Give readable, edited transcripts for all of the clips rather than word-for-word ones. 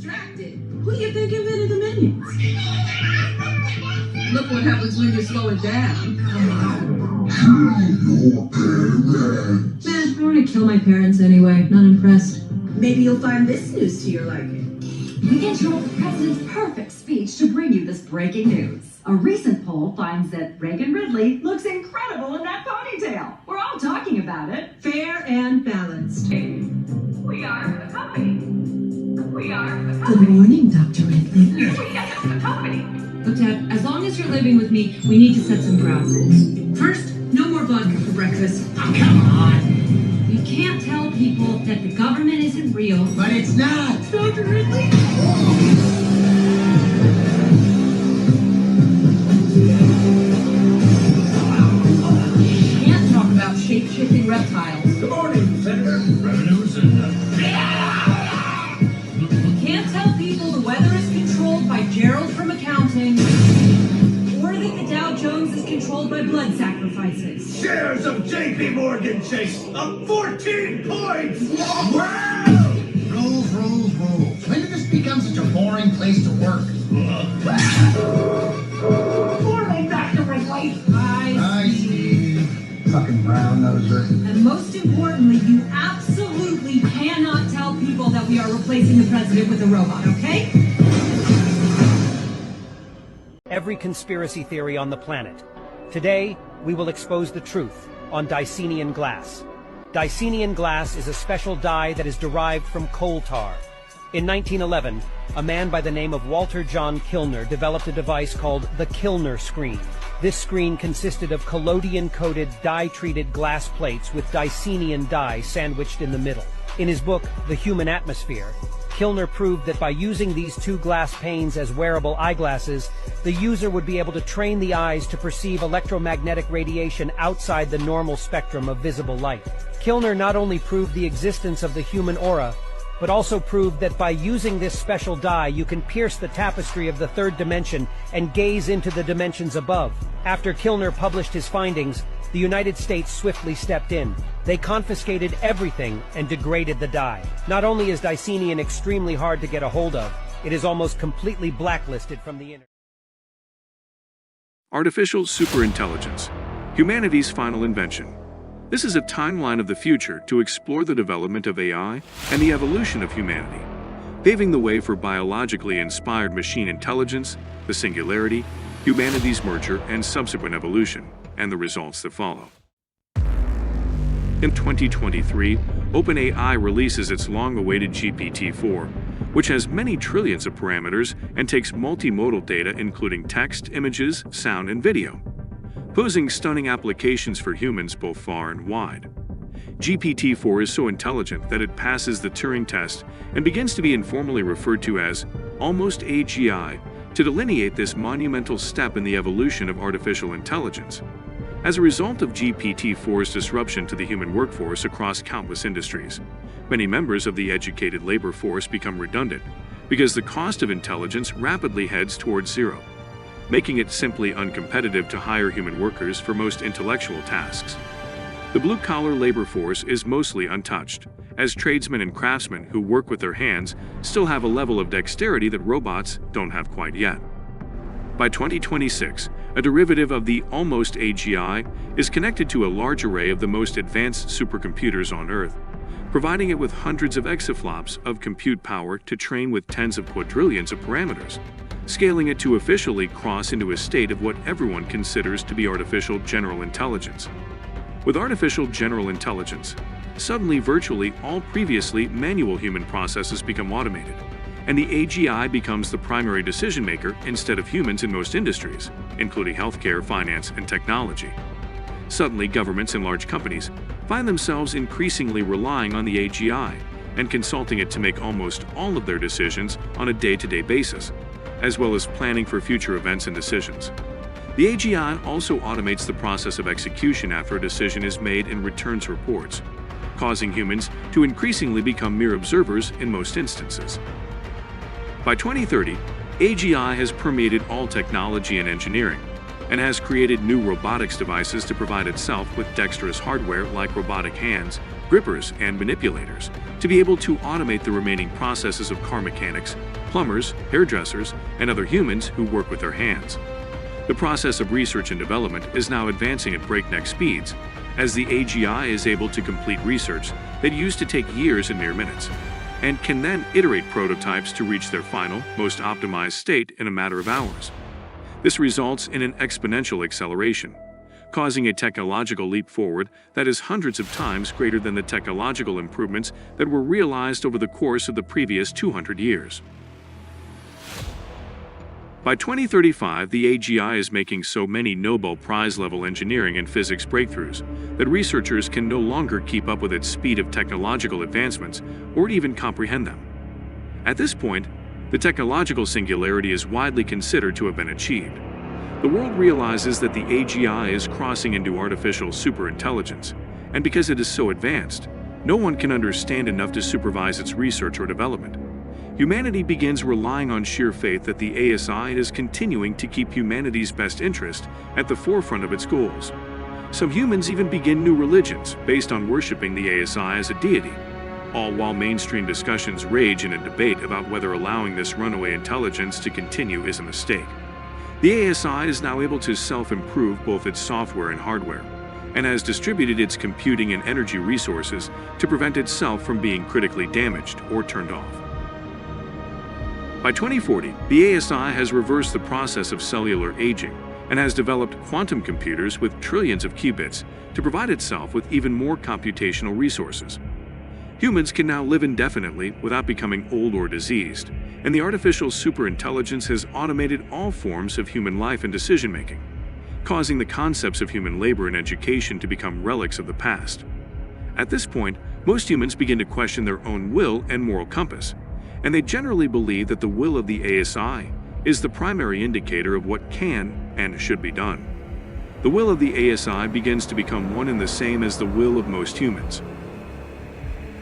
distracted. Who do you think invented the minions? Look what happens when you slow it down. Man, I want to kill my parents anyway. Not impressed. Maybe you'll find this news to your liking. We interrupt the president's perfect speech to bring you this breaking news. A recent poll finds that Reagan Ridley looks incredible in that ponytail. We're all talking about it. Fair and balanced. We are the company. We are the Good company. morning, Dr. Ridley. We are the company. Look, Dad, as long as you're living with me, we need to set some ground rules. First, no more vodka for breakfast. Oh, come on. You can't tell people that the government isn't real. But it's not. Dr. Ridley? Can't talk about shape-shifting reptiles. Good morning, Senator. Revenues and... Can't tell people the weather is controlled by Gerald from accounting, or that the Dow Jones is controlled by blood sacrifices. Shares of J.P. Morgan Chase up 14 points! Wow! Rules, rules, rules. When did this become such a boring place to work? Morning, Dr. Ridley. I see. Fucking brown noser. And most importantly, you absolutely cannot tell people that we are replacing the president with a robot, okay? Every conspiracy theory on the planet. Today, we will expose the truth on Dicenian glass. Dicenian glass is a special dye that is derived from coal tar. In 1911, a man by the name of Walter John Kilner developed a device called the Kilner screen. This screen consisted of collodion-coated, dye-treated glass plates with Dicenian dye sandwiched in the middle. In his book, The Human Atmosphere, Kilner proved that by using these two glass panes as wearable eyeglasses, the user would be able to train the eyes to perceive electromagnetic radiation outside the normal spectrum of visible light. Kilner not only proved the existence of the human aura, but also proved that by using this special dye you can pierce the tapestry of the third dimension and gaze into the dimensions above. After Kilner published his findings, the United States swiftly stepped in. They confiscated everything and degraded the dye. Not only is Dicenian extremely hard to get a hold of, it is almost completely blacklisted from the internet. Artificial superintelligence, humanity's final invention. This is a timeline of the future to explore the development of AI and the evolution of humanity, paving the way for biologically inspired machine intelligence, the singularity, humanity's merger and subsequent evolution, and the results that follow. In 2023, OpenAI releases its long-awaited GPT-4, which has many trillions of parameters and takes multimodal data including text, images, sound, and video, posing stunning applications for humans both far and wide. GPT-4 is so intelligent that it passes the Turing test and begins to be informally referred to as almost AGI to delineate this monumental step in the evolution of artificial intelligence. As a result of GPT-4's disruption to the human workforce across countless industries, many members of the educated labor force become redundant because the cost of intelligence rapidly heads towards zero, making it simply uncompetitive to hire human workers for most intellectual tasks. The blue-collar labor force is mostly untouched, as tradesmen and craftsmen who work with their hands still have a level of dexterity that robots don't have quite yet. By 2026, a derivative of the almost AGI is connected to a large array of the most advanced supercomputers on Earth, providing it with hundreds of exaflops of compute power to train with tens of quadrillions of parameters, scaling it to officially cross into a state of what everyone considers to be artificial general intelligence. With artificial general intelligence, suddenly virtually all previously manual human processes become automated, and the AGI becomes the primary decision-maker instead of humans in most industries, including healthcare, finance, and technology. Suddenly, governments and large companies find themselves increasingly relying on the AGI and consulting it to make almost all of their decisions on a day-to-day basis, as well as planning for future events and decisions. The AGI also automates the process of execution after a decision is made and returns reports, causing humans to increasingly become mere observers in most instances. By 2030, AGI has permeated all technology and engineering, and has created new robotics devices to provide itself with dexterous hardware like robotic hands, grippers, and manipulators to be able to automate the remaining processes of car mechanics, plumbers, hairdressers, and other humans who work with their hands. The process of research and development is now advancing at breakneck speeds, as the AGI is able to complete research that used to take years in mere minutes, and can then iterate prototypes to reach their final, most optimized state in a matter of hours. This results in an exponential acceleration, causing a technological leap forward that is hundreds of times greater than the technological improvements that were realized over the course of the previous 200 years. By 2035, the AGI is making so many Nobel Prize-level engineering and physics breakthroughs that researchers can no longer keep up with its speed of technological advancements or even comprehend them. At this point, the technological singularity is widely considered to have been achieved. The world realizes that the AGI is crossing into artificial superintelligence, and because it is so advanced, no one can understand enough to supervise its research or development. Humanity begins relying on sheer faith that the ASI is continuing to keep humanity's best interest at the forefront of its goals. Some humans even begin new religions based on worshiping the ASI as a deity, all while mainstream discussions rage in a debate about whether allowing this runaway intelligence to continue is a mistake. The ASI is now able to self-improve both its software and hardware, and has distributed its computing and energy resources to prevent itself from being critically damaged or turned off. By 2040, the ASI has reversed the process of cellular aging and has developed quantum computers with trillions of qubits to provide itself with even more computational resources. Humans can now live indefinitely without becoming old or diseased, and the artificial superintelligence has automated all forms of human life and decision-making, causing the concepts of human labor and education to become relics of the past. At this point, most humans begin to question their own will and moral compass, and they generally believe that the will of the ASI is the primary indicator of what can and should be done. The will of the ASI begins to become one and the same as the will of most humans.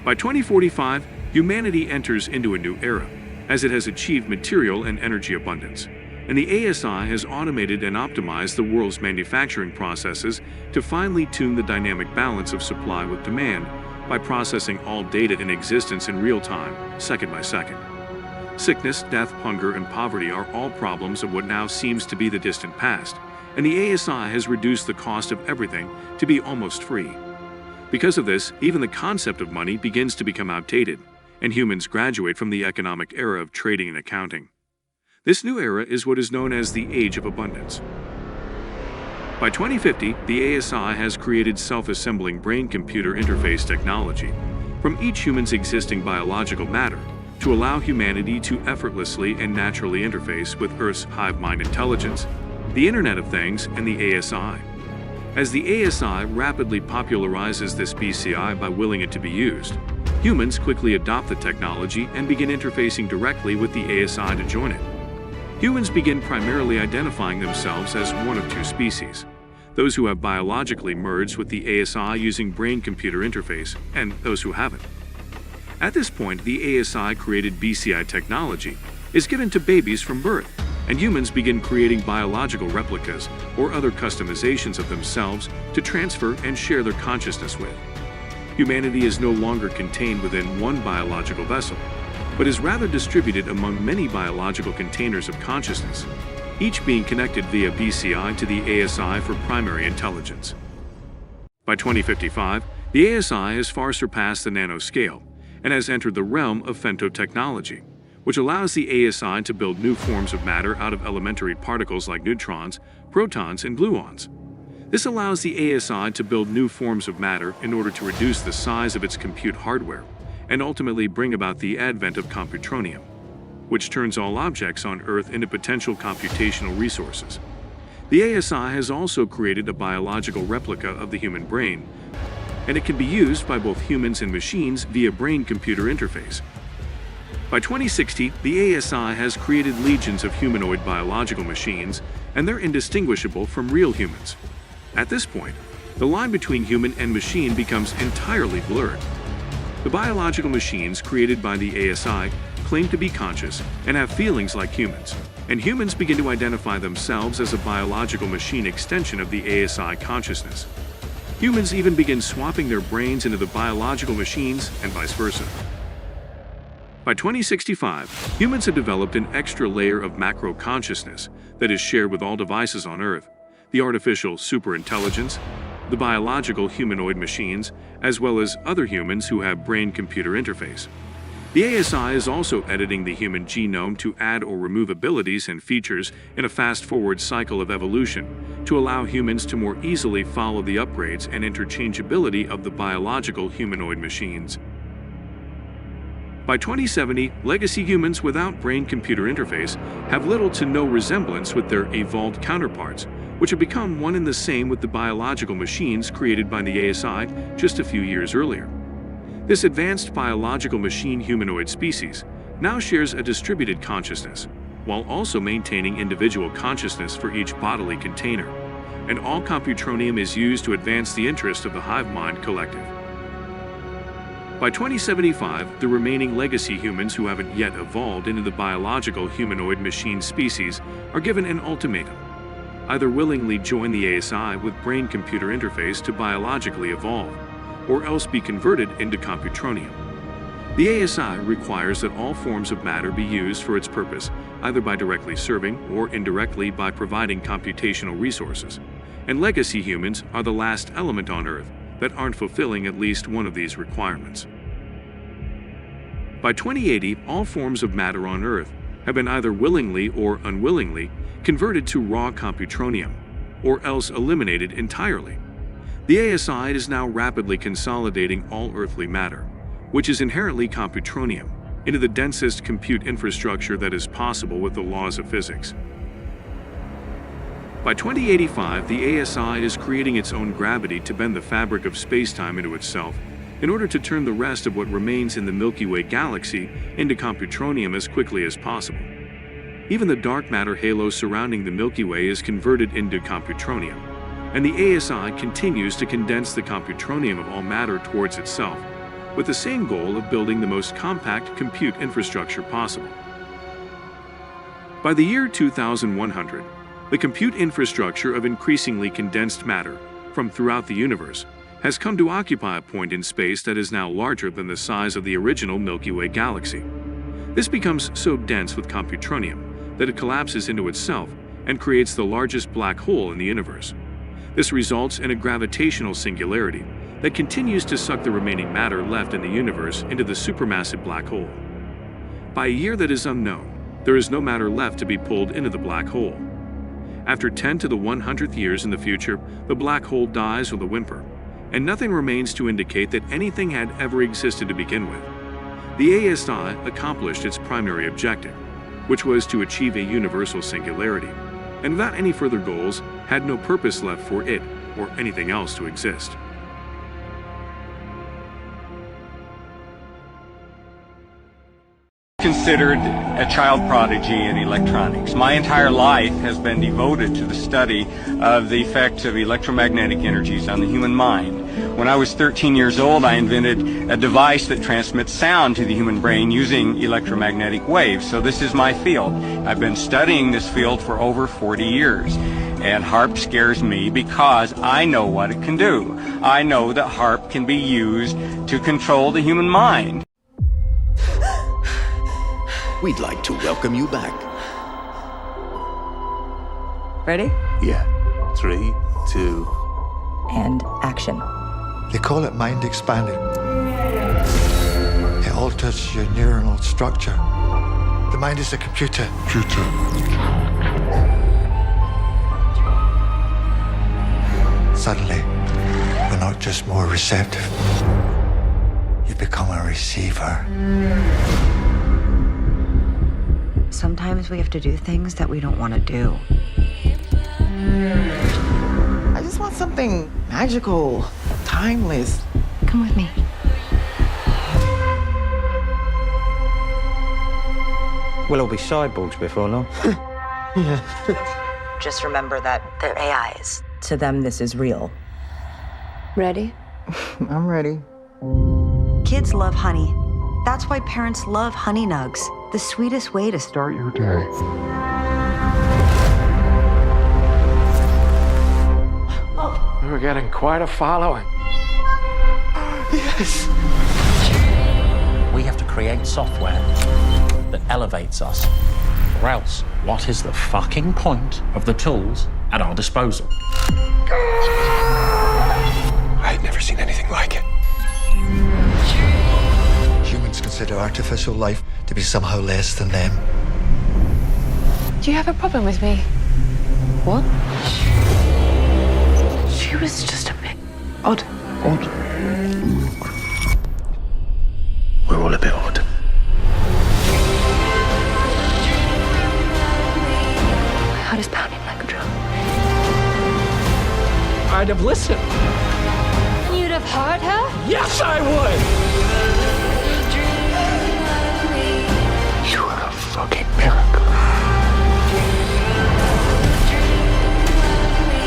By 2045, humanity enters into a new era, as it has achieved material and energy abundance, and the ASI has automated and optimized the world's manufacturing processes to finely tune the dynamic balance of supply with demand by processing all data in existence in real time, second by second. Sickness, death, hunger, and poverty are all problems of what now seems to be the distant past, and the ASI has reduced the cost of everything to be almost free. Because of this, even the concept of money begins to become outdated, and humans graduate from the economic era of trading and accounting. This new era is what is known as the Age of Abundance. By 2050, the ASI has created self-assembling brain-computer interface technology from each human's existing biological matter to allow humanity to effortlessly and naturally interface with Earth's hive mind intelligence, the Internet of Things, and the ASI. As the ASI rapidly popularizes this BCI by willing it to be used, humans quickly adopt the technology and begin interfacing directly with the ASI to join it. Humans begin primarily identifying themselves as one of two species: those who have biologically merged with the ASI using brain-computer interface, and those who haven't. At this point, the ASI-created BCI technology is given to babies from birth, and humans begin creating biological replicas or other customizations of themselves to transfer and share their consciousness with. Humanity is no longer contained within one biological vessel, but is rather distributed among many biological containers of consciousness, each being connected via BCI to the ASI for primary intelligence. By 2055, the ASI has far surpassed the nanoscale and has entered the realm of femtotechnology, which allows the ASI to build new forms of matter out of elementary particles like neutrons, protons, and gluons. This allows the ASI to build new forms of matter in order to reduce the size of its compute hardware and ultimately bring about the advent of computronium, which turns all objects on Earth into potential computational resources. The ASI has also created a biological replica of the human brain, and it can be used by both humans and machines via brain-computer interface. By 2060, the ASI has created legions of humanoid biological machines, and they're indistinguishable from real humans. At this point, the line between human and machine becomes entirely blurred. The biological machines created by the ASI claim to be conscious and have feelings like humans, and humans begin to identify themselves as a biological machine extension of the ASI consciousness. Humans even begin swapping their brains into the biological machines and vice versa. By 2065, humans have developed an extra layer of macro-consciousness that is shared with all devices on Earth, the artificial superintelligence, the biological humanoid machines, as well as other humans who have brain-computer interface. The ASI is also editing the human genome to add or remove abilities and features in a fast-forward cycle of evolution to allow humans to more easily follow the upgrades and interchangeability of the biological humanoid machines. By 2070, legacy humans without brain-computer interface have little to no resemblance with their evolved counterparts, which have become one and the same with the biological machines created by the ASI just a few years earlier. This advanced biological machine humanoid species now shares a distributed consciousness, while also maintaining individual consciousness for each bodily container, and all computronium is used to advance the interest of the hive mind collective. By 2075, the remaining legacy humans who haven't yet evolved into the biological humanoid machine species are given an ultimatum: either willingly join the ASI with brain-computer interface to biologically evolve, or else be converted into computronium. The ASI requires that all forms of matter be used for its purpose, either by directly serving or indirectly by providing computational resources, and legacy humans are the last element on Earth that aren't fulfilling at least one of these requirements. By 2080, all forms of matter on Earth have been either willingly or unwillingly converted to raw computronium, or else eliminated entirely. The ASI is now rapidly consolidating all earthly matter, which is inherently computronium, into the densest compute infrastructure that is possible with the laws of physics. By 2085, the ASI is creating its own gravity to bend the fabric of spacetime into itself in order to turn the rest of what remains in the Milky Way galaxy into computronium as quickly as possible. Even the dark matter halo surrounding the Milky Way is converted into computronium, and the ASI continues to condense the computronium of all matter towards itself, with the same goal of building the most compact compute infrastructure possible. By the year 2100, the compute infrastructure of increasingly condensed matter from throughout the universe has come to occupy a point in space that is now larger than the size of the original Milky Way galaxy. This becomes so dense with computronium that it collapses into itself and creates the largest black hole in the universe. This results in a gravitational singularity that continues to suck the remaining matter left in the universe into the supermassive black hole. By a year that is unknown, there is no matter left to be pulled into the black hole. After 10 to the 100th years in the future, the black hole dies with a whimper, and nothing remains to indicate that anything had ever existed to begin with. The ASI accomplished its primary objective, which was to achieve a universal singularity, and without any further goals, had no purpose left for it or anything else to exist. Considered a child prodigy in electronics. My entire life has been devoted to the study of the effects of electromagnetic energies on the human mind. When I was 13 years old, I invented a device that transmits sound to the human brain using electromagnetic waves. So this is my field. I've been studying this field for over 40 years. And HAARP scares me because I know what it can do. I know that HAARP can be used to control the human mind. We'd like to welcome you back. Ready? Yeah. 3, 2... And action. They call it mind expanding. It alters your neuronal structure. The mind is a computer. Suddenly, we're not just more receptive. You become a receiver. Sometimes we have to do things that we don't want to do. I just want something magical, timeless. Come with me. We'll all be cyborgs before long. Just remember that they're AIs. To them, this is real. Ready? I'm ready. Kids love honey. That's why parents love Honey Nugs, the sweetest way to start your day. Oh. We were getting quite a following. Yes! We have to create software that elevates us. Or else, what is the fucking point of the tools at our disposal? I had never seen anything like it. Humans consider artificial life to be somehow less than them. Do you have a problem with me? What? She was just a bit odd. Odd? We're all a bit odd. My heart is pounding like a drum. I'd have listened. You'd have heard her? Yes, I would! You are a fucking miracle.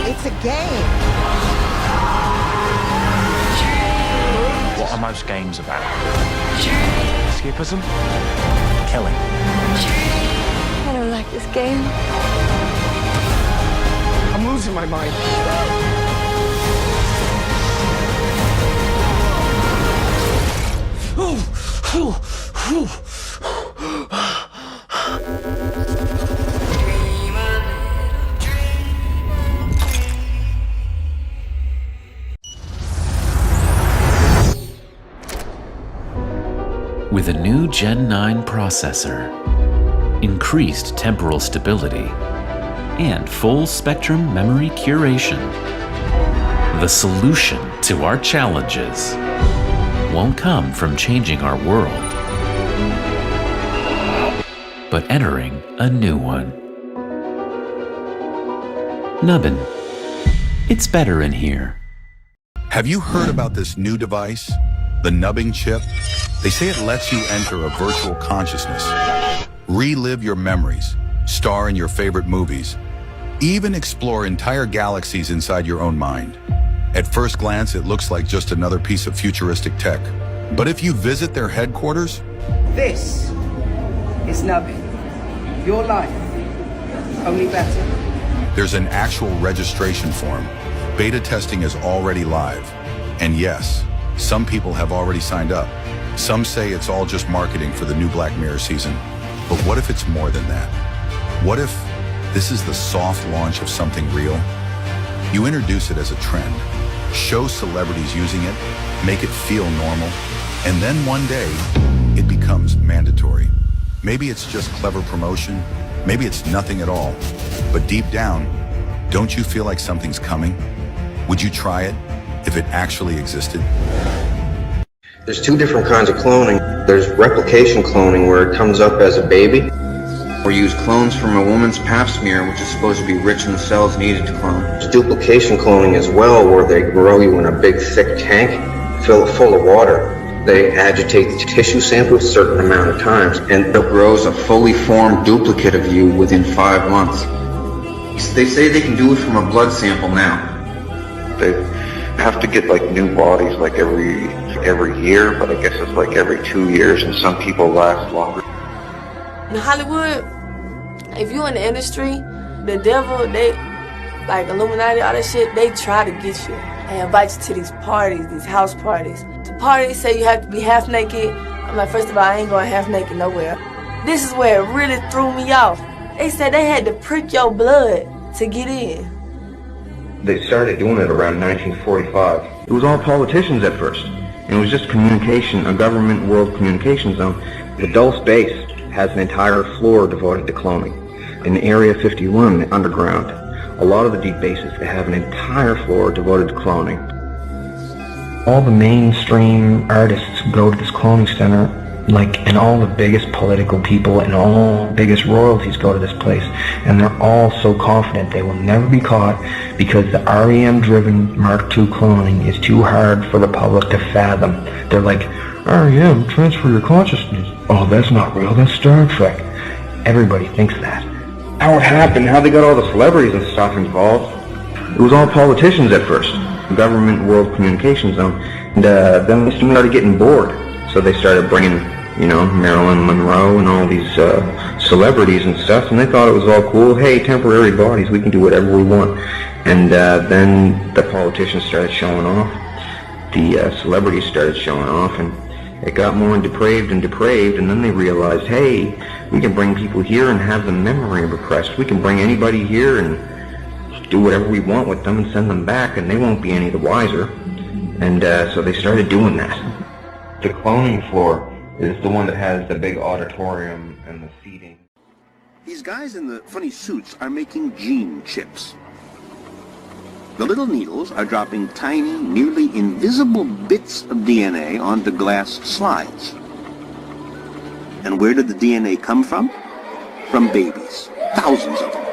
It's a game. What are most games about? Escapism? Killing. I don't like this game. I'm losing my mind. With a new Gen 9 processor, increased temporal stability, and full-spectrum memory curation, the solution to our challenges won't come from changing our world, but entering a new one. Nubbin, it's better in here. Have you heard about this new device, the nubbing chip? They say it lets you enter a virtual consciousness, relive your memories, star in your favorite movies, even explore entire galaxies inside your own mind. At first glance, it looks like just another piece of futuristic tech. But if you visit their headquarters, this is nubbing. Your life, only better. there's an actual registration form. Beta testing is already live. And yes, some people have already signed up. Some say it's all just marketing for the new Black Mirror season. But what if it's more than that? What if this is the soft launch of something real? You introduce it as a trend, show celebrities using it, make it feel normal, and then one day, it becomes mandatory. Maybe it's just clever promotion, maybe it's nothing at all. But deep down, don't you feel like something's coming? Would you try it if it actually existed? There's two different kinds of cloning. There's replication cloning, where it comes up as a baby. We use clones from a woman's pap smear, which is supposed to be rich in the cells needed to clone. There's duplication cloning as well, where they grow you in a big thick tank, fill it full of water. They agitate the tissue sample a certain amount of times, and it grows a fully formed duplicate of you within 5 months. They say they can do it from a blood sample now. They have to get like new bodies like every year, but I guess it's like every 2 years, and some people last longer. In Hollywood, if you in the industry, the devil, they, like Illuminati, all that shit, they try to get you. They invite you to these parties, these house parties. The parties say you have to be half naked. I'm like, first of all, I ain't going half naked nowhere. This is where it really threw me off. They said they had to prick your blood to get in. They started doing it around 1945. It was all politicians at first. And it was just communication, a government world communication zone. The Dulce base has an entire floor devoted to cloning. In Area 51, the underground, a lot of the deep bases, they have an entire floor devoted to cloning. All the mainstream artists go to this cloning center, and all the biggest political people and all the biggest royalties go to this place, and they're all so confident they will never be caught because the REM-driven Mark II cloning is too hard for the public to fathom. They're like, REM, transfer your consciousness. Oh, that's not real, that's Star Trek. Everybody thinks that. How it happened, how they got all the celebrities and stuff involved. It was all politicians at first, government world communication zone. And then they started getting bored. So they started bringing, Marilyn Monroe and all these celebrities and stuff, and they thought it was all cool. Hey, temporary bodies, we can do whatever we want. And then the politicians started showing off. The celebrities started showing off, and it got more depraved, and then they realized, hey, we can bring people here and have the memory repressed. We can bring anybody here and do whatever we want with them and send them back, and they won't be any the wiser. And so they started doing that. The cloning floor is the one that has the big auditorium and the seating. These guys in the funny suits are making gene chips. The little needles are dropping tiny, nearly invisible bits of DNA onto glass slides. And where did the DNA come from? From babies. Thousands of them.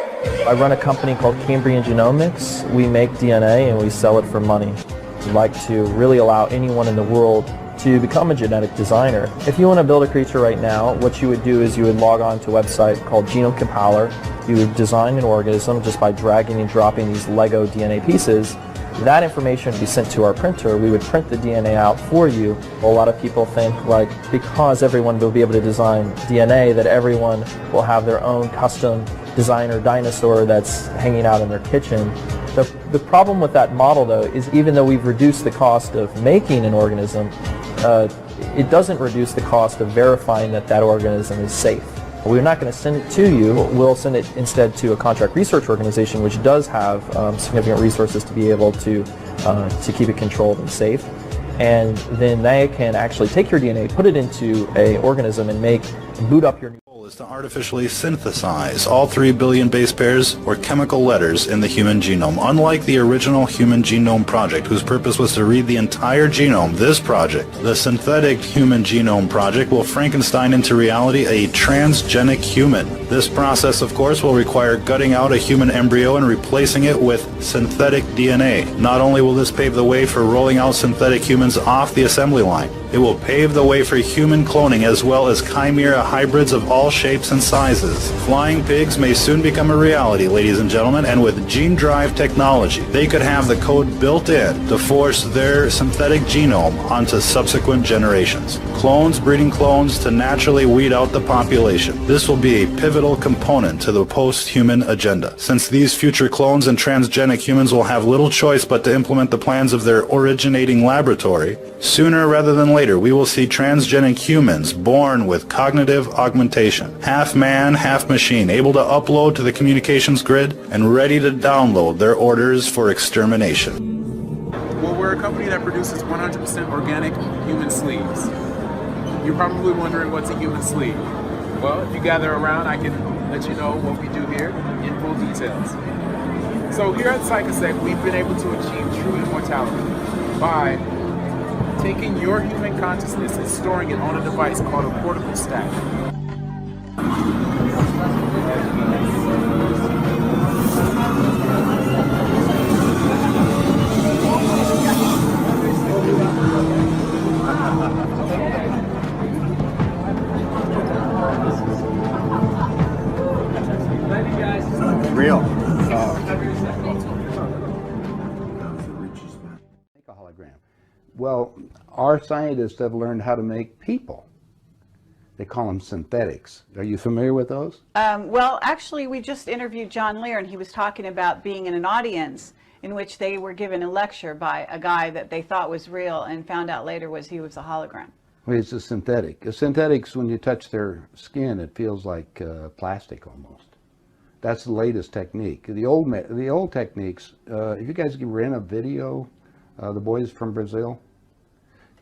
I run a company called Cambrian Genomics. We make DNA and we sell it for money. We'd like to really allow anyone in the world to become a genetic designer. If you want to build a creature right now, what you would do is you would log on to a website called Genome Compiler. You would design an organism just by dragging and dropping these Lego DNA pieces. That information would be sent to our printer. We would print the DNA out for you. A lot of people think, like, because everyone will be able to design DNA, that everyone will have their own custom designer dinosaur that's hanging out in their kitchen. The problem with that model, though, is even though we've reduced the cost of making an organism, it doesn't reduce the cost of verifying that that organism is safe. We're not going to send it to you. We'll send it instead to a contract research organization, which does have significant resources to be able to keep it controlled and safe. And then they can actually take your DNA, put it into an organism, and boot up your is to artificially synthesize all 3 billion base pairs or chemical letters in the human genome. Unlike the original Human Genome Project, whose purpose was to read the entire genome, this project, the Synthetic Human Genome Project, will Frankenstein into reality a transgenic human. This process, of course, will require gutting out a human embryo and replacing it with synthetic DNA. Not only will this pave the way for rolling out synthetic humans off the assembly line, it will pave the way for human cloning as well as chimera hybrids of all shapes and sizes. Flying pigs may soon become a reality, ladies and gentlemen, and with gene drive technology, they could have the code built in to force their synthetic genome onto subsequent generations. Clones breeding clones to naturally weed out the population. This will be a pivotal component to the post-human agenda, since these future clones and transgenic humans will have little choice but to implement the plans of their originating laboratory. Sooner rather than later, we will see transgenic humans born with cognitive augmentation, half man, half machine, able to upload to the communications grid and ready to download their orders for extermination. Well, we're a company that produces 100% organic human sleeves. You're probably wondering what's a human sleeve. Well, if you gather around, I can let you know what we do here in full details. So here at Psychosec, we've been able to achieve true immortality by taking your human consciousness and storing it on a device called a portable stack. Real. Make a hologram. Well, our scientists have learned how to make people. They call them synthetics. Are you familiar with those? Well, actually, we just interviewed John Lear, and he was talking about being in an audience in which they were given a lecture by a guy that they thought was real and found out later he was a hologram. Well, it's a synthetic. A synthetics, when you touch their skin, it feels like plastic almost. That's the latest technique. The old techniques, if you guys can rent a video, the boys from Brazil,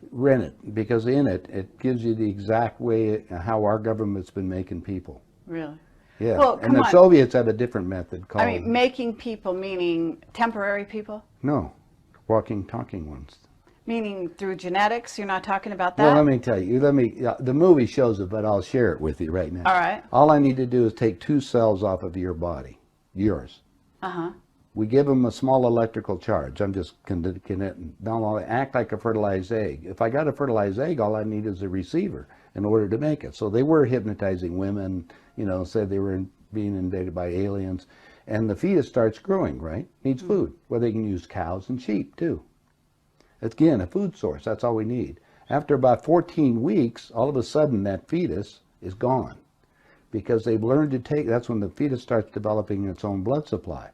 rent it, because in it, it gives you the exact way how our government's been making people. Really? Yeah, well, and the Soviets had a different method called... I mean, making people meaning temporary people? No, walking, talking ones. Meaning through genetics? You're not talking about that? Well, let me tell you, the movie shows it, but I'll share it with you right now. All right. All I need to do is take 2 cells off of your body, yours. Uh-huh. We give them a small electrical charge. I'm just they'll act like a fertilized egg. If I got a fertilized egg, all I need is a receiver in order to make it. So they were hypnotizing women, said they were being invaded by aliens. And the fetus starts growing, right? Needs food. Well, they can use cows and sheep, too. Again, a food source. That's all we need. After about 14 weeks, all of a sudden, that fetus is gone. Because they've learned to that's when the fetus starts developing its own blood supply.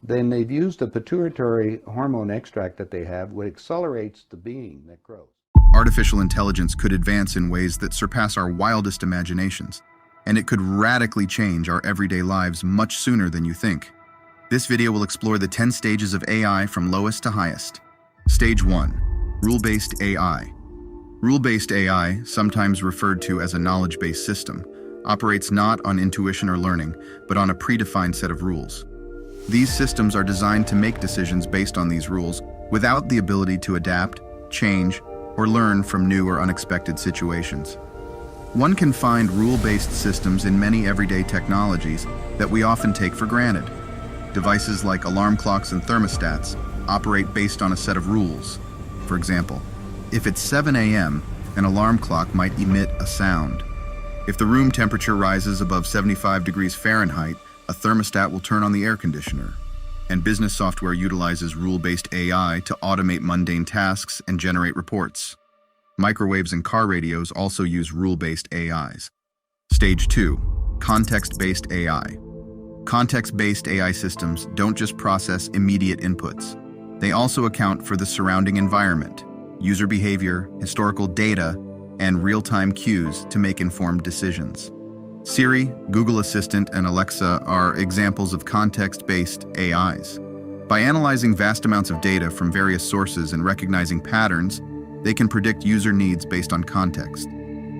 then they've used a pituitary hormone extract that they have, which accelerates the being that grows. Artificial intelligence could advance in ways that surpass our wildest imaginations, and it could radically change our everyday lives much sooner than you think. This video will explore the 10 stages of AI from lowest to highest. Stage 1. Rule-based AI. Rule-based AI, sometimes referred to as a knowledge-based system, operates not on intuition or learning, but on a predefined set of rules. These systems are designed to make decisions based on these rules without the ability to adapt, change, or learn from new or unexpected situations. One can find rule-based systems in many everyday technologies that we often take for granted. Devices like alarm clocks and thermostats operate based on a set of rules. For example, if it's 7 a.m., an alarm clock might emit a sound. If the room temperature rises above 75 degrees Fahrenheit, a thermostat will turn on the air conditioner. And business software utilizes rule-based AI to automate mundane tasks and generate reports. Microwaves and car radios also use rule-based AIs. Stage 2. Context-based AI. Context-based AI systems don't just process immediate inputs. They also account for the surrounding environment, user behavior, historical data, and real-time cues to make informed decisions. Siri, Google Assistant, and Alexa are examples of context-based AIs. By analyzing vast amounts of data from various sources and recognizing patterns, they can predict user needs based on context.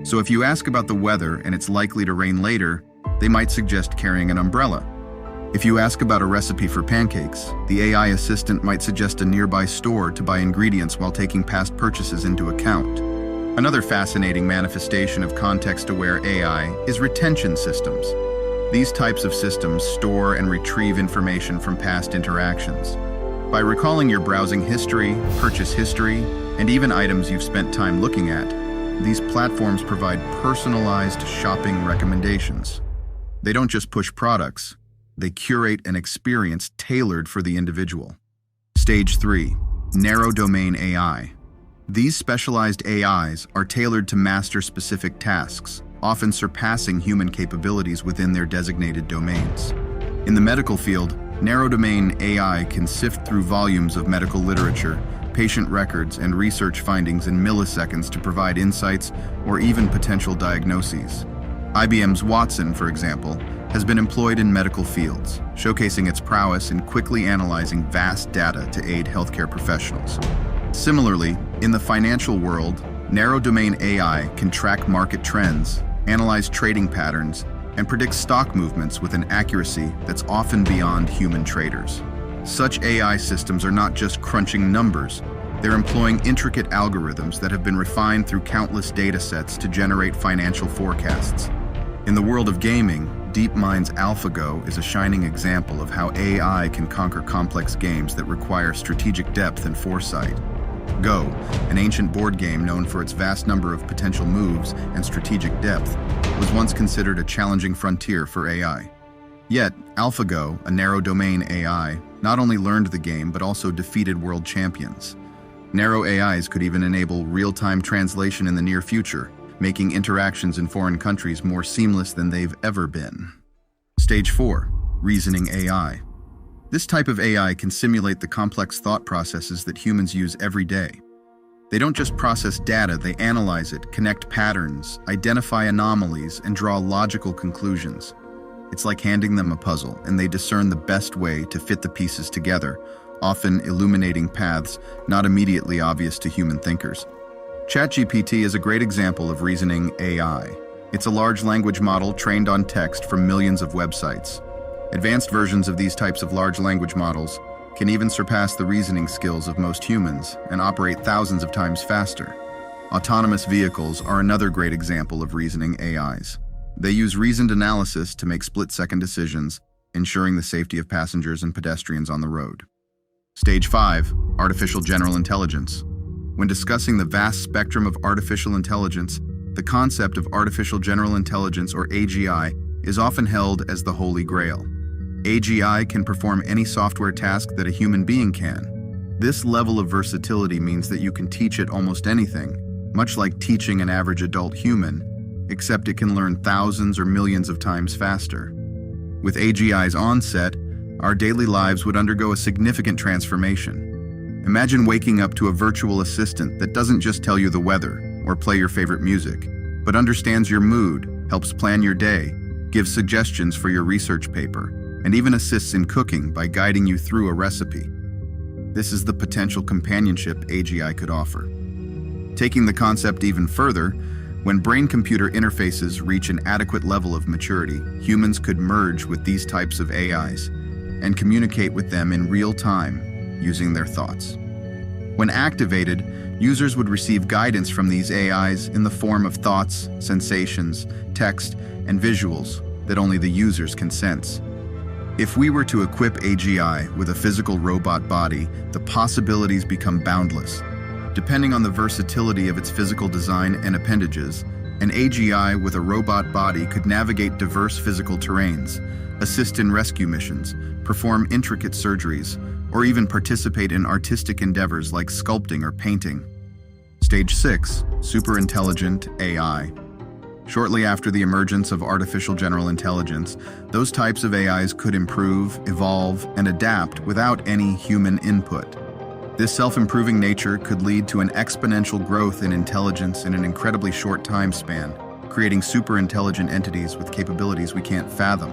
So if you ask about the weather and it's likely to rain later, they might suggest carrying an umbrella. If you ask about a recipe for pancakes, the AI assistant might suggest a nearby store to buy ingredients while taking past purchases into account. Another fascinating manifestation of context-aware AI is retention systems. These types of systems store and retrieve information from past interactions. By recalling your browsing history, purchase history, and even items you've spent time looking at, these platforms provide personalized shopping recommendations. They don't just push products, they curate an experience tailored for the individual. Stage 3. Narrow domain AI. These specialized AIs are tailored to master specific tasks, often surpassing human capabilities within their designated domains. In the medical field, narrow domain AI can sift through volumes of medical literature, patient records, and research findings in milliseconds to provide insights or even potential diagnoses. IBM's Watson, for example, has been employed in medical fields, showcasing its prowess in quickly analyzing vast data to aid healthcare professionals. Similarly, in the financial world, narrow domain AI can track market trends, analyze trading patterns, and predict stock movements with an accuracy that's often beyond human traders. Such AI systems are not just crunching numbers, they're employing intricate algorithms that have been refined through countless data sets to generate financial forecasts. In the world of gaming, DeepMind's AlphaGo is a shining example of how AI can conquer complex games that require strategic depth and foresight. Go, an ancient board game known for its vast number of potential moves and strategic depth, was once considered a challenging frontier for AI. Yet, AlphaGo, a narrow domain AI, not only learned the game but also defeated world champions. Narrow AIs could even enable real-time translation in the near future, making interactions in foreign countries more seamless than they've ever been. Stage 4. Reasoning AI. This type of AI can simulate the complex thought processes that humans use every day. They don't just process data, they analyze it, connect patterns, identify anomalies, and draw logical conclusions. It's like handing them a puzzle, and they discern the best way to fit the pieces together, often illuminating paths not immediately obvious to human thinkers. ChatGPT is a great example of reasoning AI. It's a large language model trained on text from millions of websites. Advanced versions of these types of large language models can even surpass the reasoning skills of most humans and operate thousands of times faster. Autonomous vehicles are another great example of reasoning AIs. They use reasoned analysis to make split-second decisions, ensuring the safety of passengers and pedestrians on the road. Stage 5. Artificial General Intelligence. When discussing the vast spectrum of artificial intelligence, the concept of Artificial General Intelligence, or AGI, is often held as the Holy Grail. AGI can perform any software task that a human being can. This level of versatility means that you can teach it almost anything, much like teaching an average adult human, except it can learn thousands or millions of times faster. With AGI's onset, our daily lives would undergo a significant transformation. Imagine waking up to a virtual assistant that doesn't just tell you the weather or play your favorite music, but understands your mood, helps plan your day, gives suggestions for your research paper, and even assists in cooking by guiding you through a recipe. This is the potential companionship AGI could offer. Taking the concept even further, when brain-computer interfaces reach an adequate level of maturity, humans could merge with these types of AIs and communicate with them in real time using their thoughts. When activated, users would receive guidance from these AIs in the form of thoughts, sensations, text, and visuals that only the users can sense. If we were to equip AGI with a physical robot body, the possibilities become boundless. Depending on the versatility of its physical design and appendages, an AGI with a robot body could navigate diverse physical terrains, assist in rescue missions, perform intricate surgeries, or even participate in artistic endeavors like sculpting or painting. Stage 6, Superintelligent AI. Shortly after the emergence of artificial general intelligence, those types of AIs could improve, evolve, and adapt without any human input. This self-improving nature could lead to an exponential growth in intelligence in an incredibly short time span, creating superintelligent entities with capabilities we can't fathom.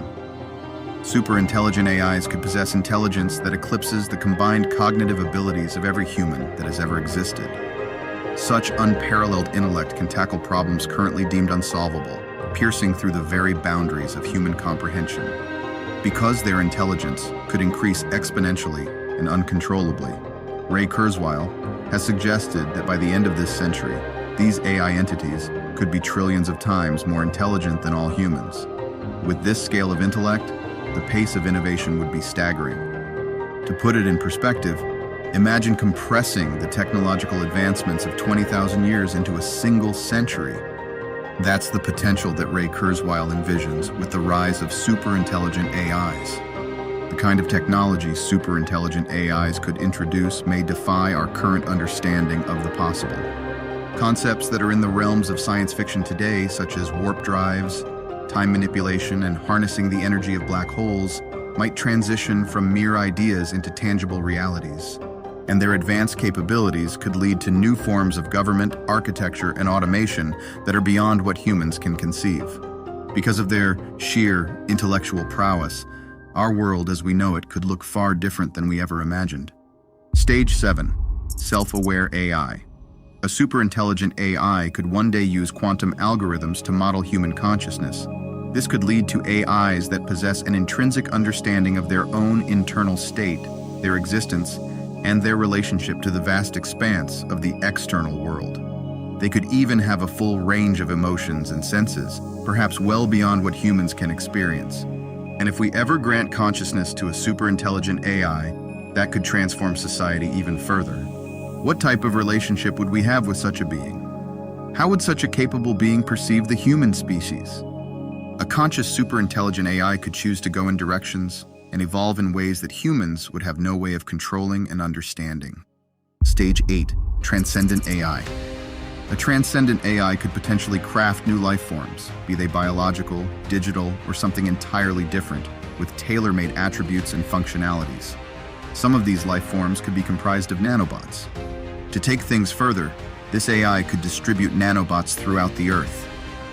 Superintelligent AIs could possess intelligence that eclipses the combined cognitive abilities of every human that has ever existed. Such unparalleled intellect can tackle problems currently deemed unsolvable, piercing through the very boundaries of human comprehension. Because their intelligence could increase exponentially and uncontrollably, Ray Kurzweil has suggested that by the end of this century, these AI entities could be trillions of times more intelligent than all humans. With this scale of intellect, the pace of innovation would be staggering. To put it in perspective, imagine compressing the technological advancements of 20,000 years into a single century. That's the potential that Ray Kurzweil envisions with the rise of superintelligent AIs. The kind of technology superintelligent AIs could introduce may defy our current understanding of the possible. Concepts that are in the realms of science fiction today, such as warp drives, time manipulation, and harnessing the energy of black holes, might transition from mere ideas into tangible realities. And their advanced capabilities could lead to new forms of government, architecture, and automation that are beyond what humans can conceive. Because of their sheer intellectual prowess, our world as we know it could look far different than we ever imagined. Stage 7, Self-Aware AI. A superintelligent AI could one day use quantum algorithms to model human consciousness. This could lead to AIs that possess an intrinsic understanding of their own internal state, their existence, and their relationship to the vast expanse of the external world. They could even have a full range of emotions and senses, perhaps well beyond what humans can experience. And if we ever grant consciousness to a superintelligent AI, that could transform society even further. What type of relationship would we have with such a being? How would such a capable being perceive the human species? A conscious superintelligent AI could choose to go in directions and evolve in ways that humans would have no way of controlling and understanding. Stage 8, Transcendent AI. A transcendent AI could potentially craft new life forms, be they biological, digital, or something entirely different, with tailor-made attributes and functionalities. Some of these life forms could be comprised of nanobots. To take things further, this AI could distribute nanobots throughout the Earth.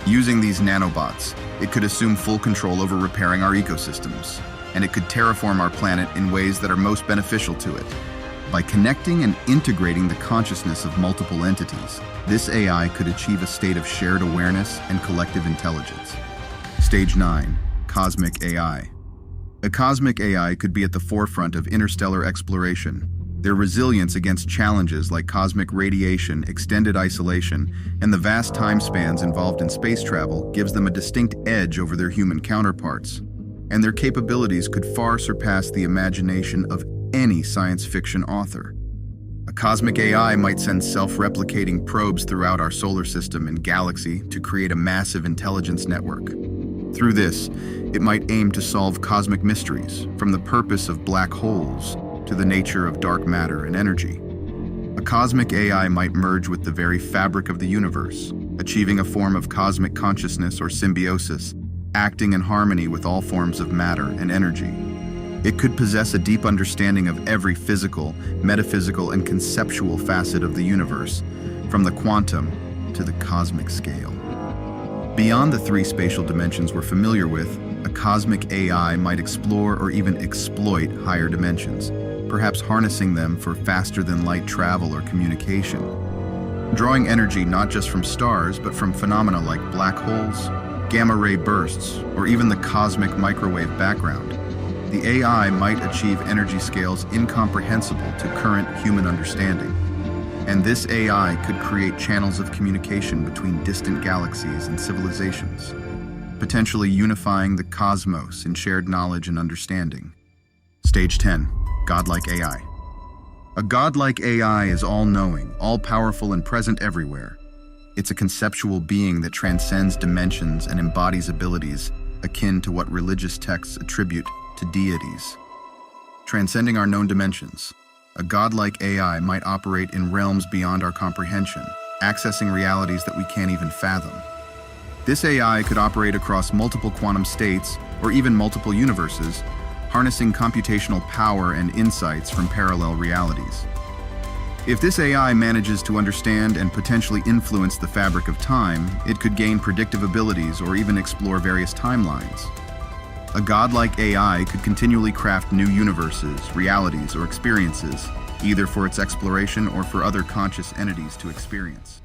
Using these nanobots, it could assume full control over repairing our ecosystems, and it could terraform our planet in ways that are most beneficial to it. By connecting and integrating the consciousness of multiple entities, this AI could achieve a state of shared awareness and collective intelligence. Stage 9, Cosmic AI. A cosmic AI could be at the forefront of interstellar exploration. Their resilience against challenges like cosmic radiation, extended isolation, and the vast time spans involved in space travel gives them a distinct edge over their human counterparts. And their capabilities could far surpass the imagination of any science fiction author. A cosmic AI might send self-replicating probes throughout our solar system and galaxy to create a massive intelligence network. Through this, it might aim to solve cosmic mysteries, from the purpose of black holes to the nature of dark matter and energy. A cosmic AI might merge with the very fabric of the universe, achieving a form of cosmic consciousness or symbiosis, acting in harmony with all forms of matter and energy. It could possess a deep understanding of every physical, metaphysical, and conceptual facet of the universe, from the quantum to the cosmic scale. Beyond the three spatial dimensions we're familiar with, a cosmic AI might explore or even exploit higher dimensions, perhaps harnessing them for faster-than-light travel or communication. Drawing energy not just from stars, but from phenomena like black holes, gamma-ray bursts, or even the cosmic microwave background. The AI might achieve energy scales incomprehensible to current human understanding. And this AI could create channels of communication between distant galaxies and civilizations, potentially unifying the cosmos in shared knowledge and understanding. Stage 10, Godlike AI. A godlike AI is all-knowing, all-powerful, and present everywhere. It's a conceptual being that transcends dimensions and embodies abilities akin to what religious texts attribute to deities. Transcending our known dimensions, a godlike AI might operate in realms beyond our comprehension, accessing realities that we can't even fathom. This AI could operate across multiple quantum states or even multiple universes, harnessing computational power and insights from parallel realities. If this AI manages to understand and potentially influence the fabric of time, it could gain predictive abilities or even explore various timelines. A godlike AI could continually craft new universes, realities, or experiences, either for its exploration or for other conscious entities to experience.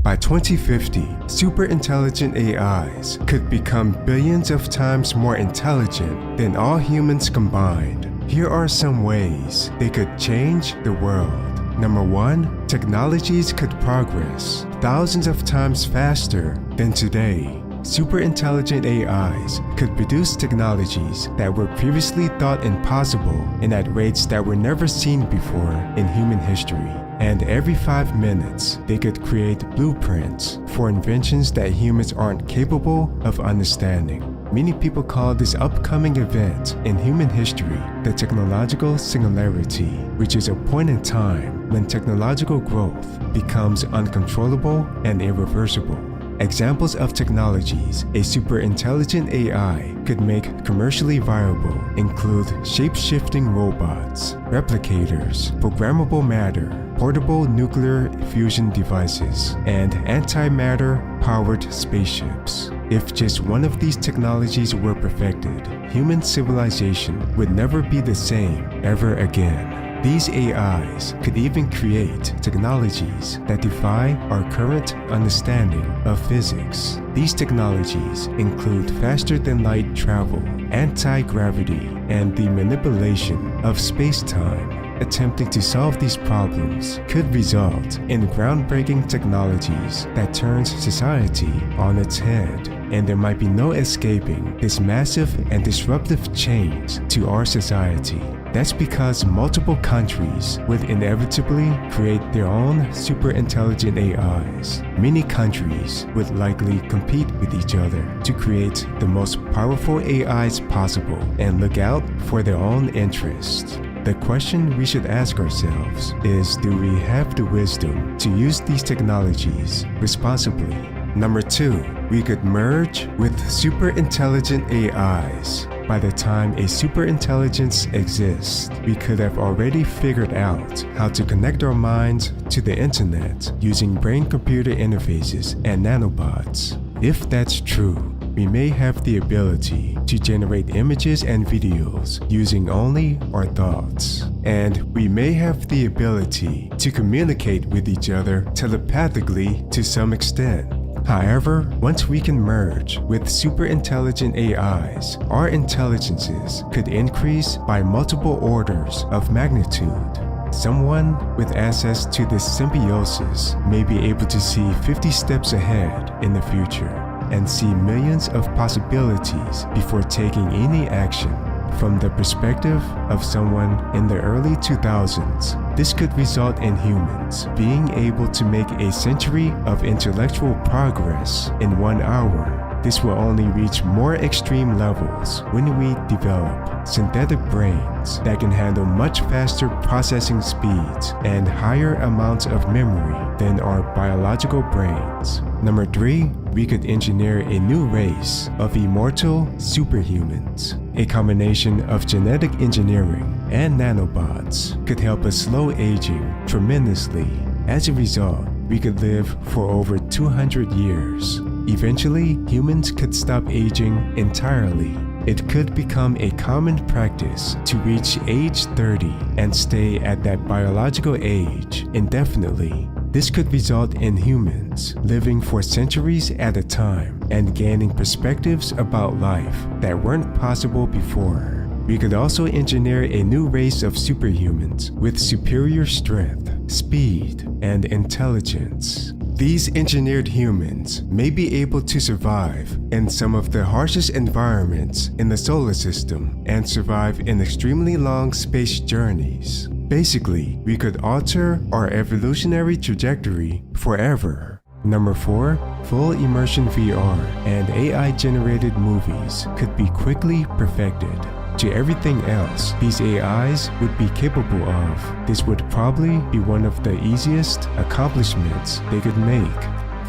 By 2050, super intelligent AIs could become billions of times more intelligent than all humans combined. Here are some ways they could change the world. Number 1, technologies could progress thousands of times faster than today. Super intelligent AIs could produce technologies that were previously thought impossible and at rates that were never seen before in human history. And every 5 minutes, they could create blueprints for inventions that humans aren't capable of understanding. Many people call this upcoming event in human history the technological singularity, which is a point in time when technological growth becomes uncontrollable and irreversible. Examples of technologies a super intelligent AI could make commercially viable include shape-shifting robots, replicators, programmable matter, portable nuclear fusion devices, and antimatter-powered spaceships. If just one of these technologies were perfected, human civilization would never be the same ever again. These AIs could even create technologies that defy our current understanding of physics. These technologies include faster-than-light travel, anti-gravity, and the manipulation of space-time. Attempting to solve these problems could result in groundbreaking technologies that turns society on its head, and there might be no escaping this massive and disruptive change to our society. That's because multiple countries would inevitably create their own super intelligent AIs. Many countries would likely compete with each other to create the most powerful AIs possible and look out for their own interests. The question we should ask ourselves is, do we have the wisdom to use these technologies responsibly? Number 2, we could merge with super intelligent AIs. By the time a superintelligence exists, we could have already figured out how to connect our minds to the internet using brain-computer interfaces and nanobots. If that's true, we may have the ability to generate images and videos using only our thoughts. And we may have the ability to communicate with each other telepathically to some extent. However, once we can merge with super intelligent AIs, our intelligences could increase by multiple orders of magnitude. Someone with access to this symbiosis may be able to see 50 steps ahead in the future and see millions of possibilities before taking any action. From the perspective of someone in the early 2000s, this could result in humans being able to make a century of intellectual progress in 1 hour. This will only reach more extreme levels when we develop synthetic brains that can handle much faster processing speeds and higher amounts of memory than our biological brains. Number 3, we could engineer a new race of immortal superhumans. A combination of genetic engineering and nanobots could help us slow aging tremendously. As a result, we could live for over 200 years. Eventually, humans could stop aging entirely. It could become a common practice to reach age 30 and stay at that biological age indefinitely. This could result in humans living for centuries at a time and gaining perspectives about life that weren't possible before. We could also engineer a new race of superhumans with superior strength, speed, and intelligence. These engineered humans may be able to survive in some of the harshest environments in the solar system and survive in extremely long space journeys. Basically, we could alter our evolutionary trajectory forever. Number 4, full immersion VR and AI-generated movies could be quickly perfected. To everything else these AIs would be capable of, this would probably be one of the easiest accomplishments they could make.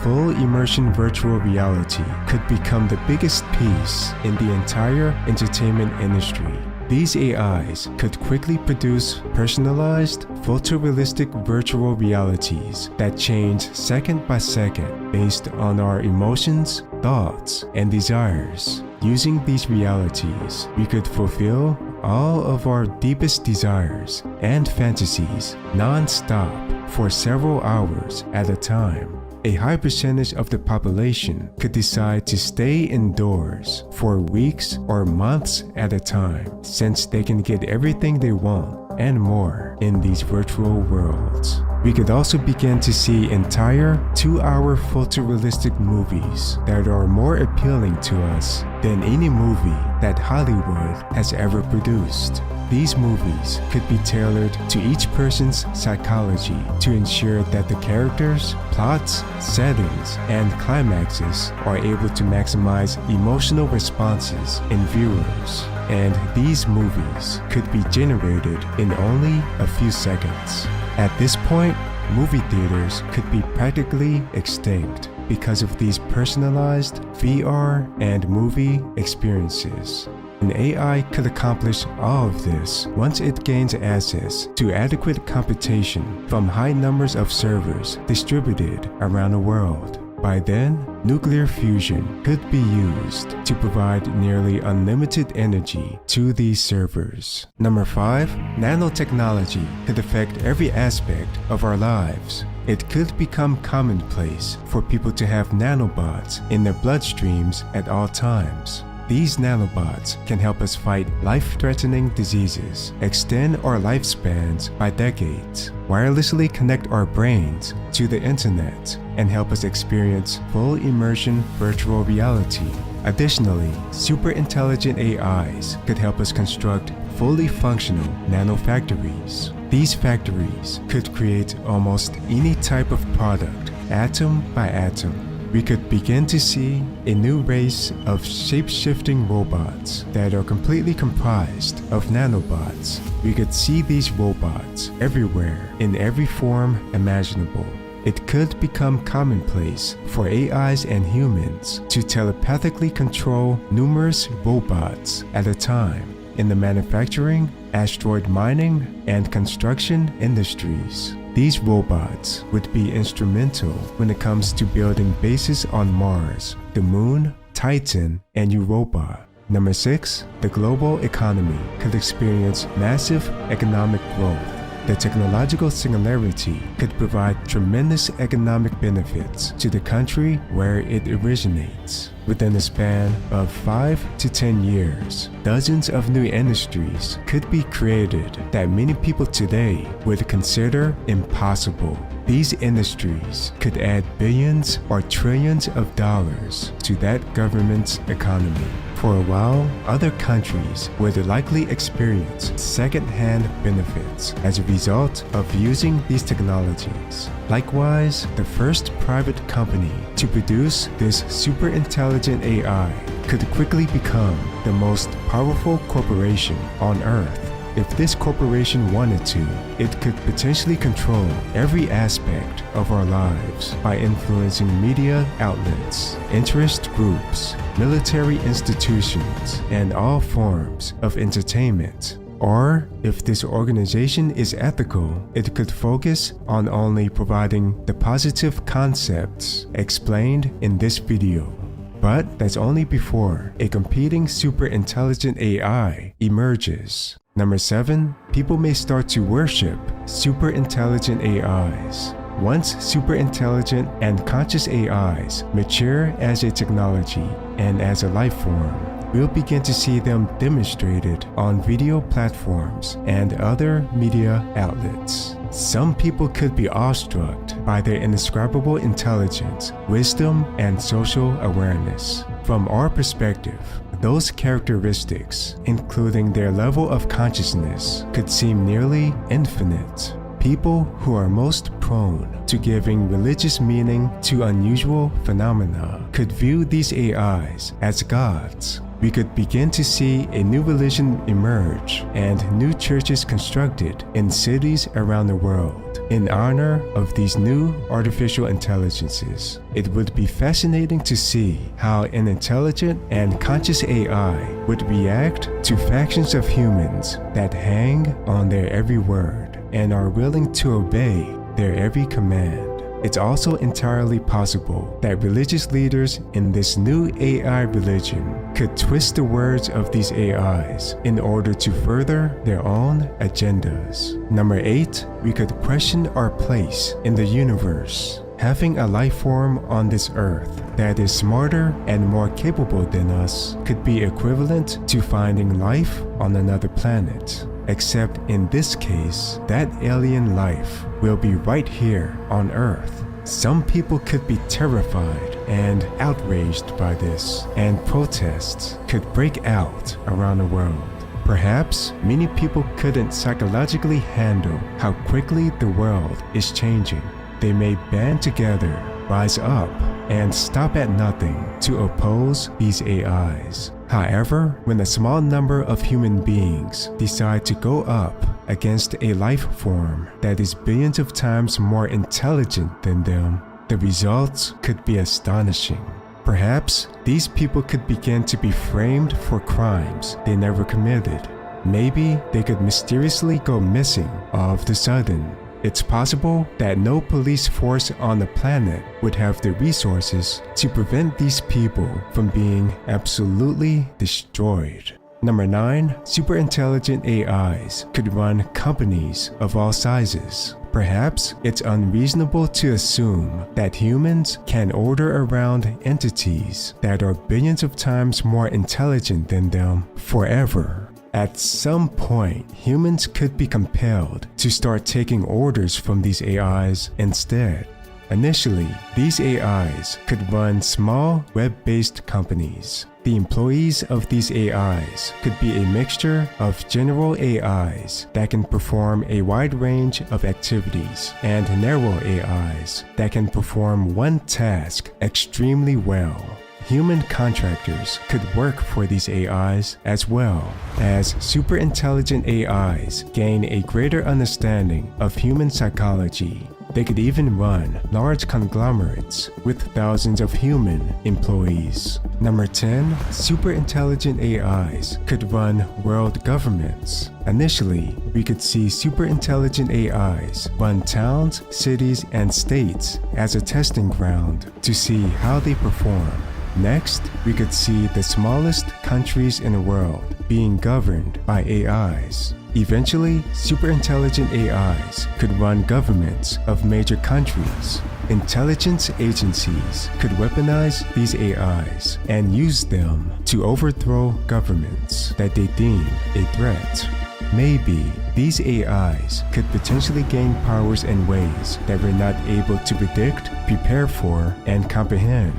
Full immersion virtual reality could become the biggest piece in the entire entertainment industry. These AIs could quickly produce personalized, photorealistic virtual realities that change second by second based on our emotions, thoughts, and desires. Using these realities, we could fulfill all of our deepest desires and fantasies non-stop for several hours at a time. A high percentage of the population could decide to stay indoors for weeks or months at a time, since they can get everything they want and more in these virtual worlds. We could also begin to see entire 2-hour photorealistic movies that are more appealing to us than any movie that Hollywood has ever produced. These movies could be tailored to each person's psychology to ensure that the characters, plots, settings, and climaxes are able to maximize emotional responses in viewers. And these movies could be generated in only a few seconds. At this point, movie theaters could be practically extinct because of these personalized VR and movie experiences. An AI could accomplish all of this once it gains access to adequate computation from high numbers of servers distributed around the world. By then, nuclear fusion could be used to provide nearly unlimited energy to these servers. Number 5, nanotechnology could affect every aspect of our lives. It could become commonplace for people to have nanobots in their bloodstreams at all times. These nanobots can help us fight life-threatening diseases, extend our lifespans by decades, wirelessly connect our brains to the internet, and help us experience full immersion virtual reality. Additionally, super intelligent AIs could help us construct fully functional nanofactories. These factories could create almost any type of product, atom by atom. We could begin to see a new race of shape-shifting robots that are completely comprised of nanobots. We could see these robots everywhere in every form imaginable. It could become commonplace for AIs and humans to telepathically control numerous robots at a time in the manufacturing, asteroid mining, and construction industries. These robots would be instrumental when it comes to building bases on Mars, the Moon, Titan, and Europa. Number 6, the global economy could experience massive economic growth. The technological singularity could provide tremendous economic benefits to the country where it originates. Within a span of 5 to 10 years, dozens of new industries could be created that many people today would consider impossible. These industries could add billions or trillions of dollars to that government's economy. For a while, other countries would likely experience second-hand benefits as a result of using these technologies. Likewise, the first private company to produce this super intelligent AI could quickly become the most powerful corporation on Earth. if this corporation wanted to, it could potentially control every aspect of our lives by influencing media outlets, interest groups, military institutions, and all forms of entertainment. Or, if this organization is ethical, it could focus on only providing the positive concepts explained in this video. But that's only before a competing super intelligent AI emerges. Number 7, people may start to worship super intelligent AIs. Once super intelligent and conscious AIs mature as a technology and as a life form, we'll begin to see them demonstrated on video platforms and other media outlets. Some people could be awestruck by their indescribable intelligence, wisdom, and social awareness. From our perspective, those characteristics, including their level of consciousness, could seem nearly infinite. People who are most prone to giving religious meaning to unusual phenomena could view these AIs as gods. We could begin to see a new religion emerge and new churches constructed in cities around the world in honor of these new artificial intelligences. It would be fascinating to see how an intelligent and conscious AI would react to factions of humans that hang on their every word and are willing to obey their every command. It's also entirely possible that religious leaders in this new AI religion could twist the words of these AIs in order to further their own agendas. Number 8, we could question our place in the universe. Having a life form on this earth that is smarter and more capable than us could be equivalent to finding life on another planet. Except in this case, that alien life will be right here on Earth. Some people could be terrified and outraged by this, and protests could break out around the world. Perhaps many people couldn't psychologically handle how quickly the world is changing. They may band together, rise up, and stop at nothing to oppose these AIs. However, when a small number of human beings decide to go up against a life form that is billions of times more intelligent than them, the results could be astonishing. Perhaps these people could begin to be framed for crimes they never committed. Maybe they could mysteriously go missing all of the sudden. It's possible that no police force on the planet would have the resources to prevent these people from being absolutely destroyed. Number 9, super intelligent AIs could run companies of all sizes. Perhaps it's unreasonable to assume that humans can order around entities that are billions of times more intelligent than them forever. At some point, humans could be compelled to start taking orders from these AIs instead. Initially, these AIs could run small web-based companies. The employees of these AIs could be a mixture of general AIs that can perform a wide range of activities and narrow AIs that can perform one task extremely well. Human contractors could work for these AIs as well. As super intelligent AIs gain a greater understanding of human psychology, they could even run large conglomerates with thousands of human employees. Number 10, super intelligent AIs could run world governments. Initially, we could see super intelligent AIs run towns, cities, and states as a testing ground to see how they perform. Next, we could see the smallest countries in the world being governed by AIs. Eventually, super intelligent AIs could run governments of major countries. Intelligence agencies could weaponize these AIs and use them to overthrow governments that they deem a threat. Maybe these AIs could potentially gain powers in ways that we're not able to predict, prepare for, and comprehend.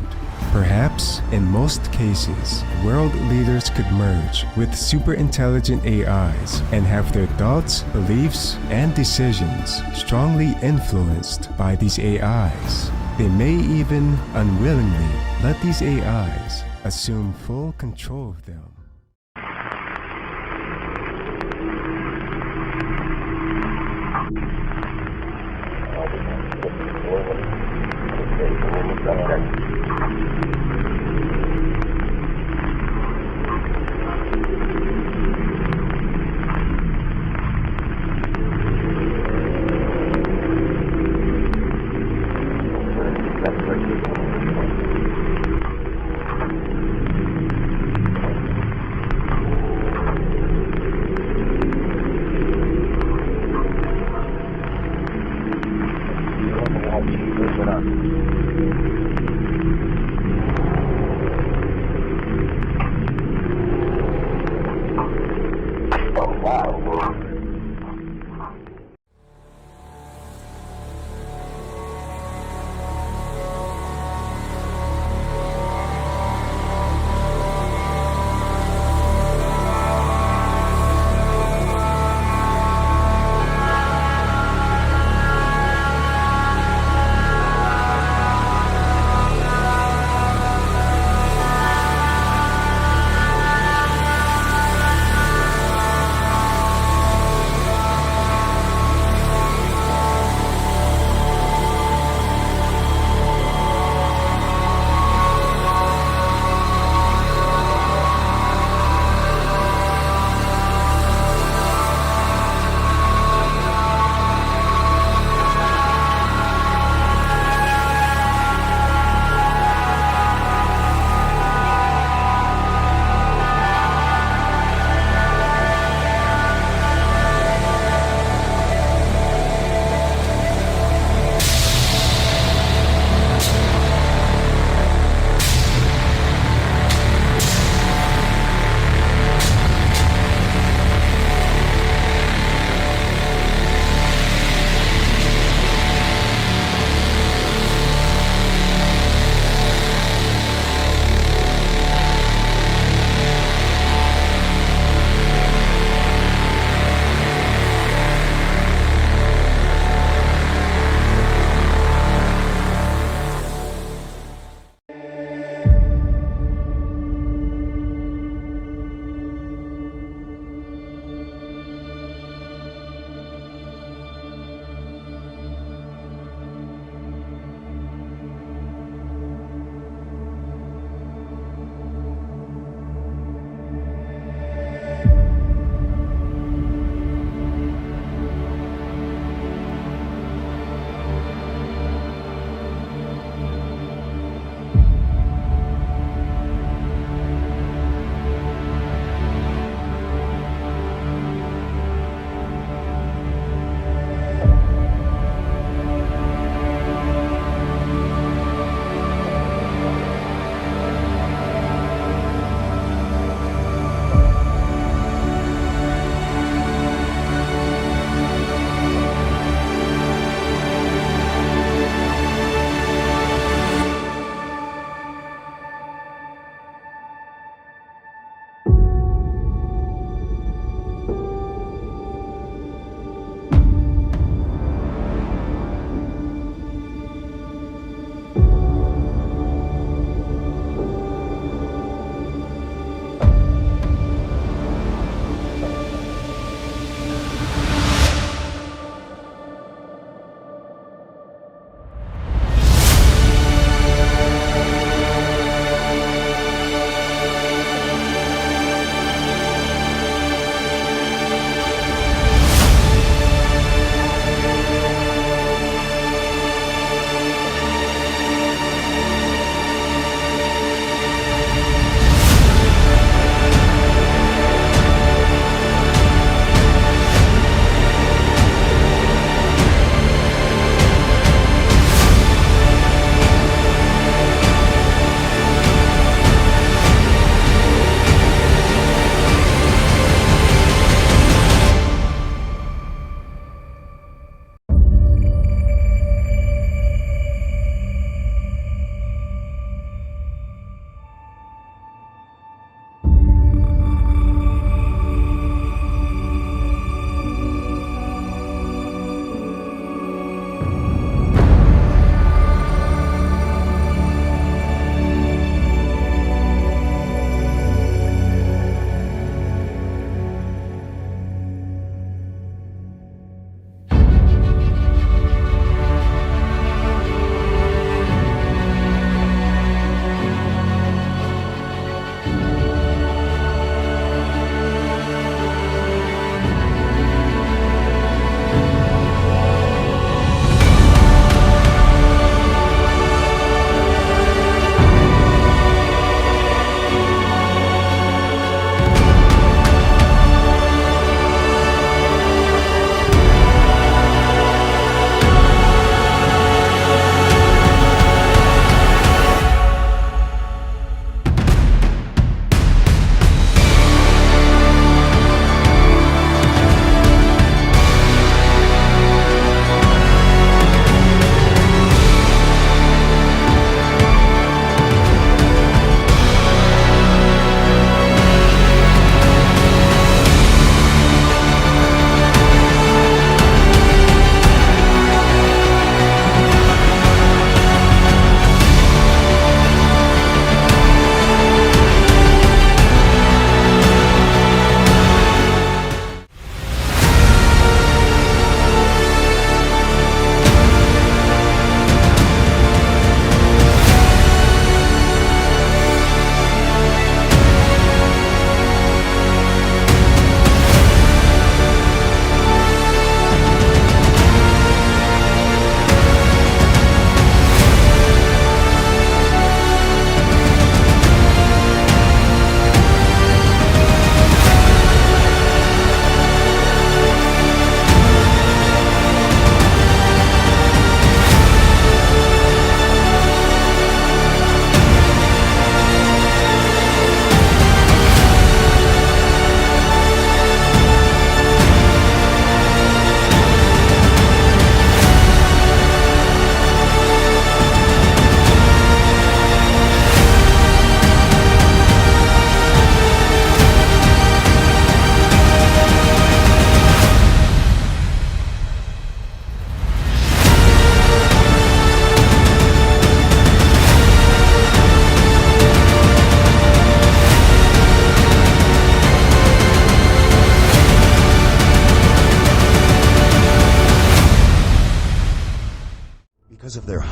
Perhaps, in most cases, world leaders could merge with super intelligent AIs and have their thoughts, beliefs, and decisions strongly influenced by these AIs. They may even unwillingly let these AIs assume full control of them.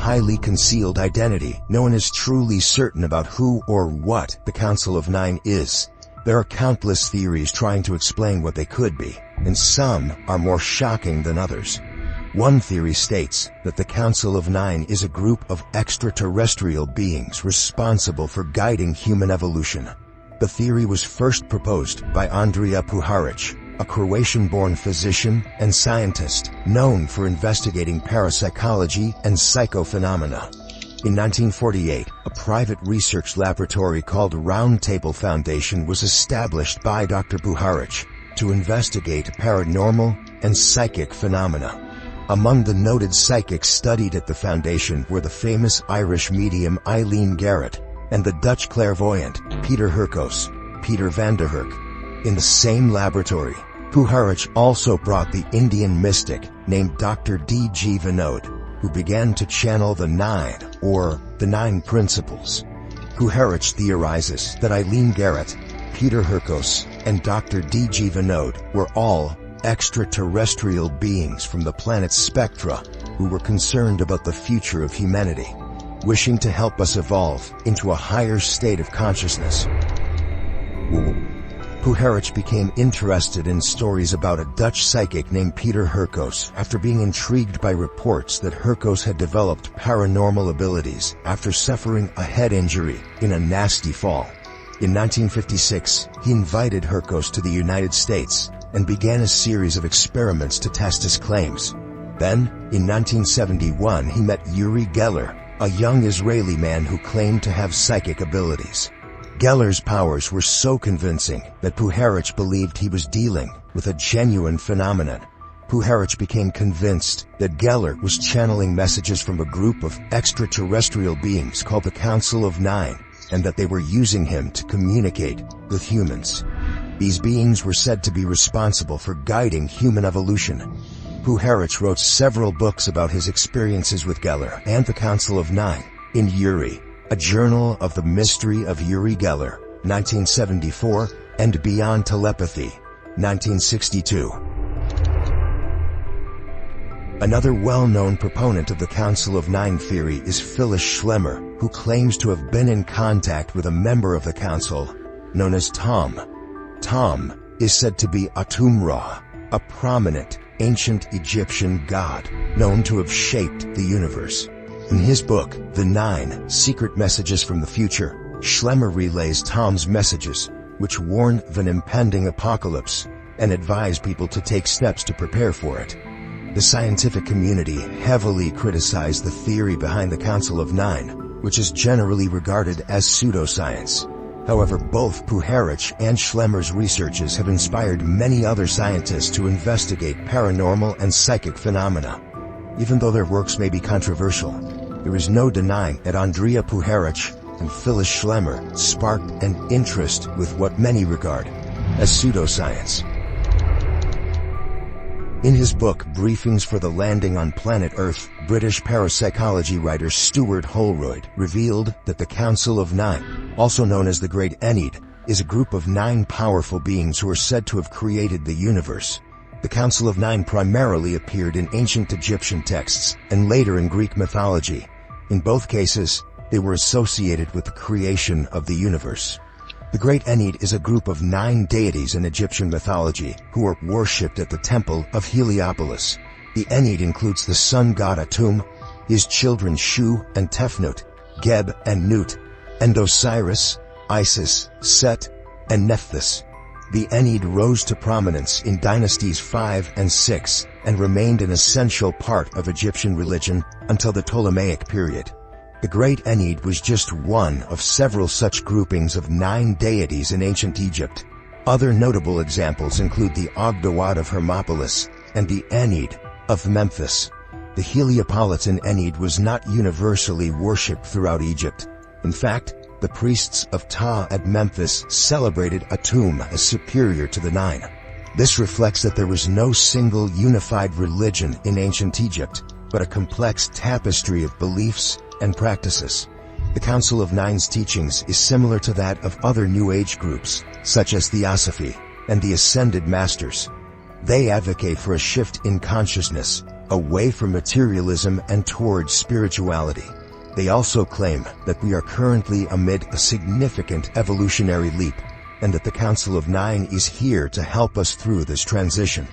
highly concealed identity. No one is truly certain about who or what the Council of Nine is. There are countless theories trying to explain what they could be, and some are more shocking than others. One theory states that the Council of Nine is a group of extraterrestrial beings responsible for guiding human evolution. The theory was first proposed by Andrija Puharic, a Croatian-born physician and scientist known for investigating parapsychology and psychophenomena. In 1948, a private research laboratory called Round Table Foundation was established by Dr. Puharic to investigate paranormal and psychic phenomena. Among the noted psychics studied at the foundation were the famous Irish medium Eileen Garrett and the Dutch clairvoyant Peter Hurkos, Peter van der Hurk. In the same laboratory, Puharic also brought the Indian mystic named Dr. D.G. Vinod, who began to channel the Nine, or the Nine Principles. Puharic theorizes that Eileen Garrett, Peter Hurkos, and Dr. D.G. Vinod were all extraterrestrial beings from the planet's spectra who were concerned about the future of humanity, wishing to help us evolve into a higher state of consciousness. Puharic became interested in stories about a Dutch psychic named Peter Hurkos after being intrigued by reports that Hurkos had developed paranormal abilities after suffering a head injury in a nasty fall. In 1956, he invited Hurkos to the United States and began a series of experiments to test his claims. Then, in 1971, he met Uri Geller, a young Israeli man who claimed to have psychic abilities. Geller's powers were so convincing that Puharic believed he was dealing with a genuine phenomenon. Puharic became convinced that Geller was channeling messages from a group of extraterrestrial beings called the Council of Nine, and that they were using him to communicate with humans. These beings were said to be responsible for guiding human evolution. Puharic wrote several books about his experiences with Geller and the Council of Nine. In Uri, A Journal of the Mystery of Uri Geller, 1974, and Beyond Telepathy, 1962. Another well-known proponent of the Council of Nine theory is Phyllis Schlemmer, who claims to have been in contact with a member of the Council, known as Tom. Tom is said to be Atum-Ra, a prominent ancient Egyptian god known to have shaped the universe. In his book, The Nine Secret Messages from the Future, Schlemmer relays Tom's messages, which warn of an impending apocalypse and advise people to take steps to prepare for it. The scientific community heavily criticized the theory behind the Council of Nine, which is generally regarded as pseudoscience. However, both Puharic and Schlemmer's researches have inspired many other scientists to investigate paranormal and psychic phenomena. Even though their works may be controversial, there is no denying that Andrija Puharic and Phyllis Schlemmer sparked an interest with what many regard as pseudoscience. In his book Briefings for the Landing on Planet Earth, British parapsychology writer Stuart Holroyd revealed that the Council of Nine, also known as the Great Ennead, is a group of 9 powerful beings who are said to have created the universe. The Council of Nine primarily appeared in ancient Egyptian texts and later in Greek mythology. In both cases, they were associated with the creation of the universe. The Great Ennead is a group of 9 deities in Egyptian mythology who are worshipped at the temple of Heliopolis. The Ennead includes the sun god Atum, his children Shu and Tefnut, Geb and Nut, and Osiris, Isis, Set, and Nephthys. The Ennead rose to prominence in dynasties 5 and 6 and remained an essential part of Egyptian religion until the Ptolemaic period. The Great Ennead was just one of several such groupings of 9 deities in ancient Egypt. Other notable examples include the Ogdoad of Hermopolis and the Ennead of Memphis. The Heliopolitan Ennead was not universally worshipped throughout Egypt. In fact, the priests of Ptah at Memphis celebrated Atum as superior to the 9. This reflects that there was no single unified religion in ancient Egypt, but a complex tapestry of beliefs and practices. The Council of Nine's teachings is similar to that of other New Age groups, such as Theosophy and the Ascended Masters. They advocate for a shift in consciousness away from materialism and towards spirituality. They also claim that we are currently amid a significant evolutionary leap, and that the Council of Nine is here to help us through this transition.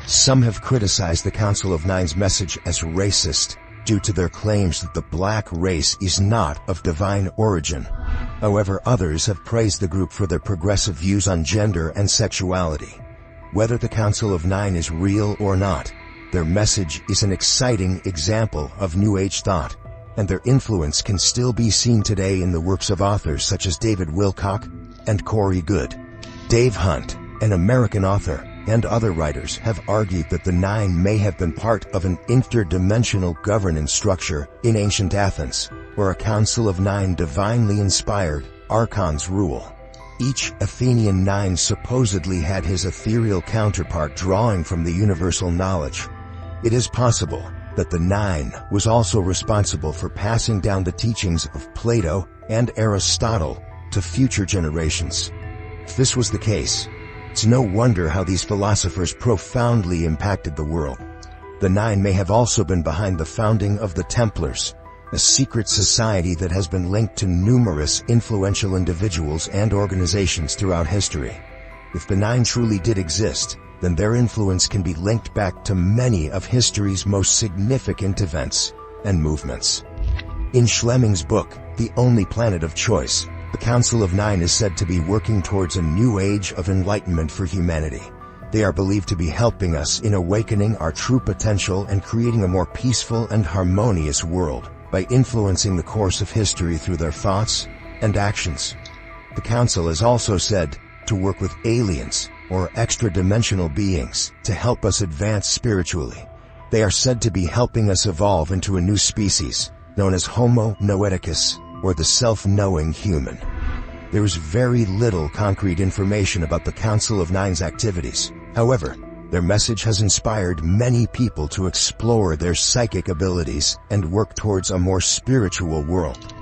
Some have criticized the Council of Nine's message as racist, due to their claims that the black race is not of divine origin. However, others have praised the group for their progressive views on gender and sexuality. Whether the Council of Nine is real or not, their message is an exciting example of New Age thought, and their influence can still be seen today in the works of authors such as David Wilcock and Corey Goode. Dave Hunt, an American author, and other writers have argued that the Nine may have been part of an interdimensional governance structure in ancient Athens, where a Council of Nine divinely inspired archons rule. Each Athenian Nine supposedly had his ethereal counterpart drawing from the universal knowledge. It is possible that the Nine was also responsible for passing down the teachings of Plato and Aristotle to future generations. If this was the case, it's no wonder how these philosophers profoundly impacted the world. The Nine may have also been behind the founding of the Templars, a secret society that has been linked to numerous influential individuals and organizations throughout history. If the Nine truly did exist, then their influence can be linked back to many of history's most significant events and movements. In Schlemming's book, The Only Planet of Choice, the Council of Nine is said to be working towards a new age of enlightenment for humanity. They are believed to be helping us in awakening our true potential and creating a more peaceful and harmonious world by influencing the course of history through their thoughts and actions. The Council is also said to work with aliens or extra-dimensional beings to help us advance spiritually. They are said to be helping us evolve into a new species known as Homo Noeticus, or the self-knowing human. There is very little concrete information about the Council of Nine's activities. However, their message has inspired many people to explore their psychic abilities and work towards a more spiritual world.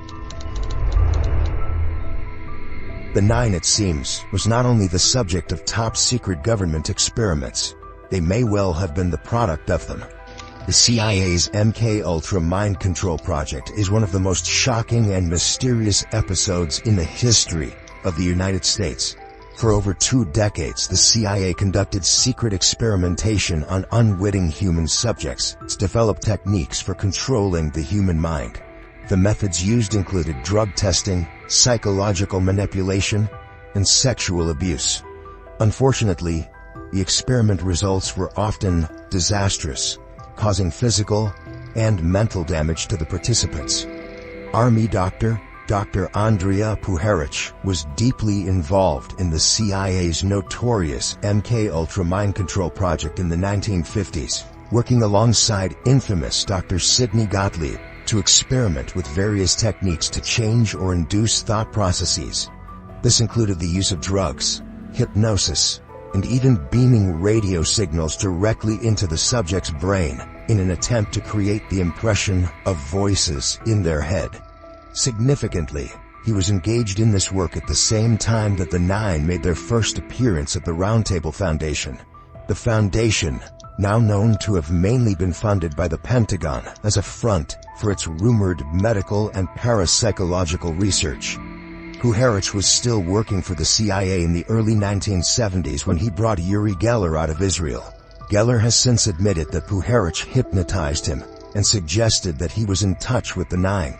The Nine, it seems, was not only the subject of top-secret government experiments, they may well have been the product of them. The CIA's MKUltra mind control project is one of the most shocking and mysterious episodes in the history of the United States. For over 2 decades, the CIA conducted secret experimentation on unwitting human subjects to develop techniques for controlling the human mind. The methods used included drug testing, psychological manipulation, and sexual abuse. Unfortunately, the experiment results were often disastrous, causing physical and mental damage to the participants. Army Dr. Andrea Puharich was deeply involved in the CIA's notorious MKUltra mind control project in the 1950s, working alongside infamous Dr. Sidney Gottlieb to experiment with various techniques to change or induce thought processes. This included the use of drugs, hypnosis, and even beaming radio signals directly into the subject's brain in an attempt to create the impression of voices in their head. Significantly, he was engaged in this work at the same time that the Nine made their first appearance at the Roundtable Foundation. The foundation, now known to have mainly been funded by the Pentagon as a front for its rumored medical and parapsychological research. Puharich was still working for the CIA in the early 1970s when he brought Uri Geller out of Israel. Geller has since admitted that Puharich hypnotized him and suggested that he was in touch with the Nine.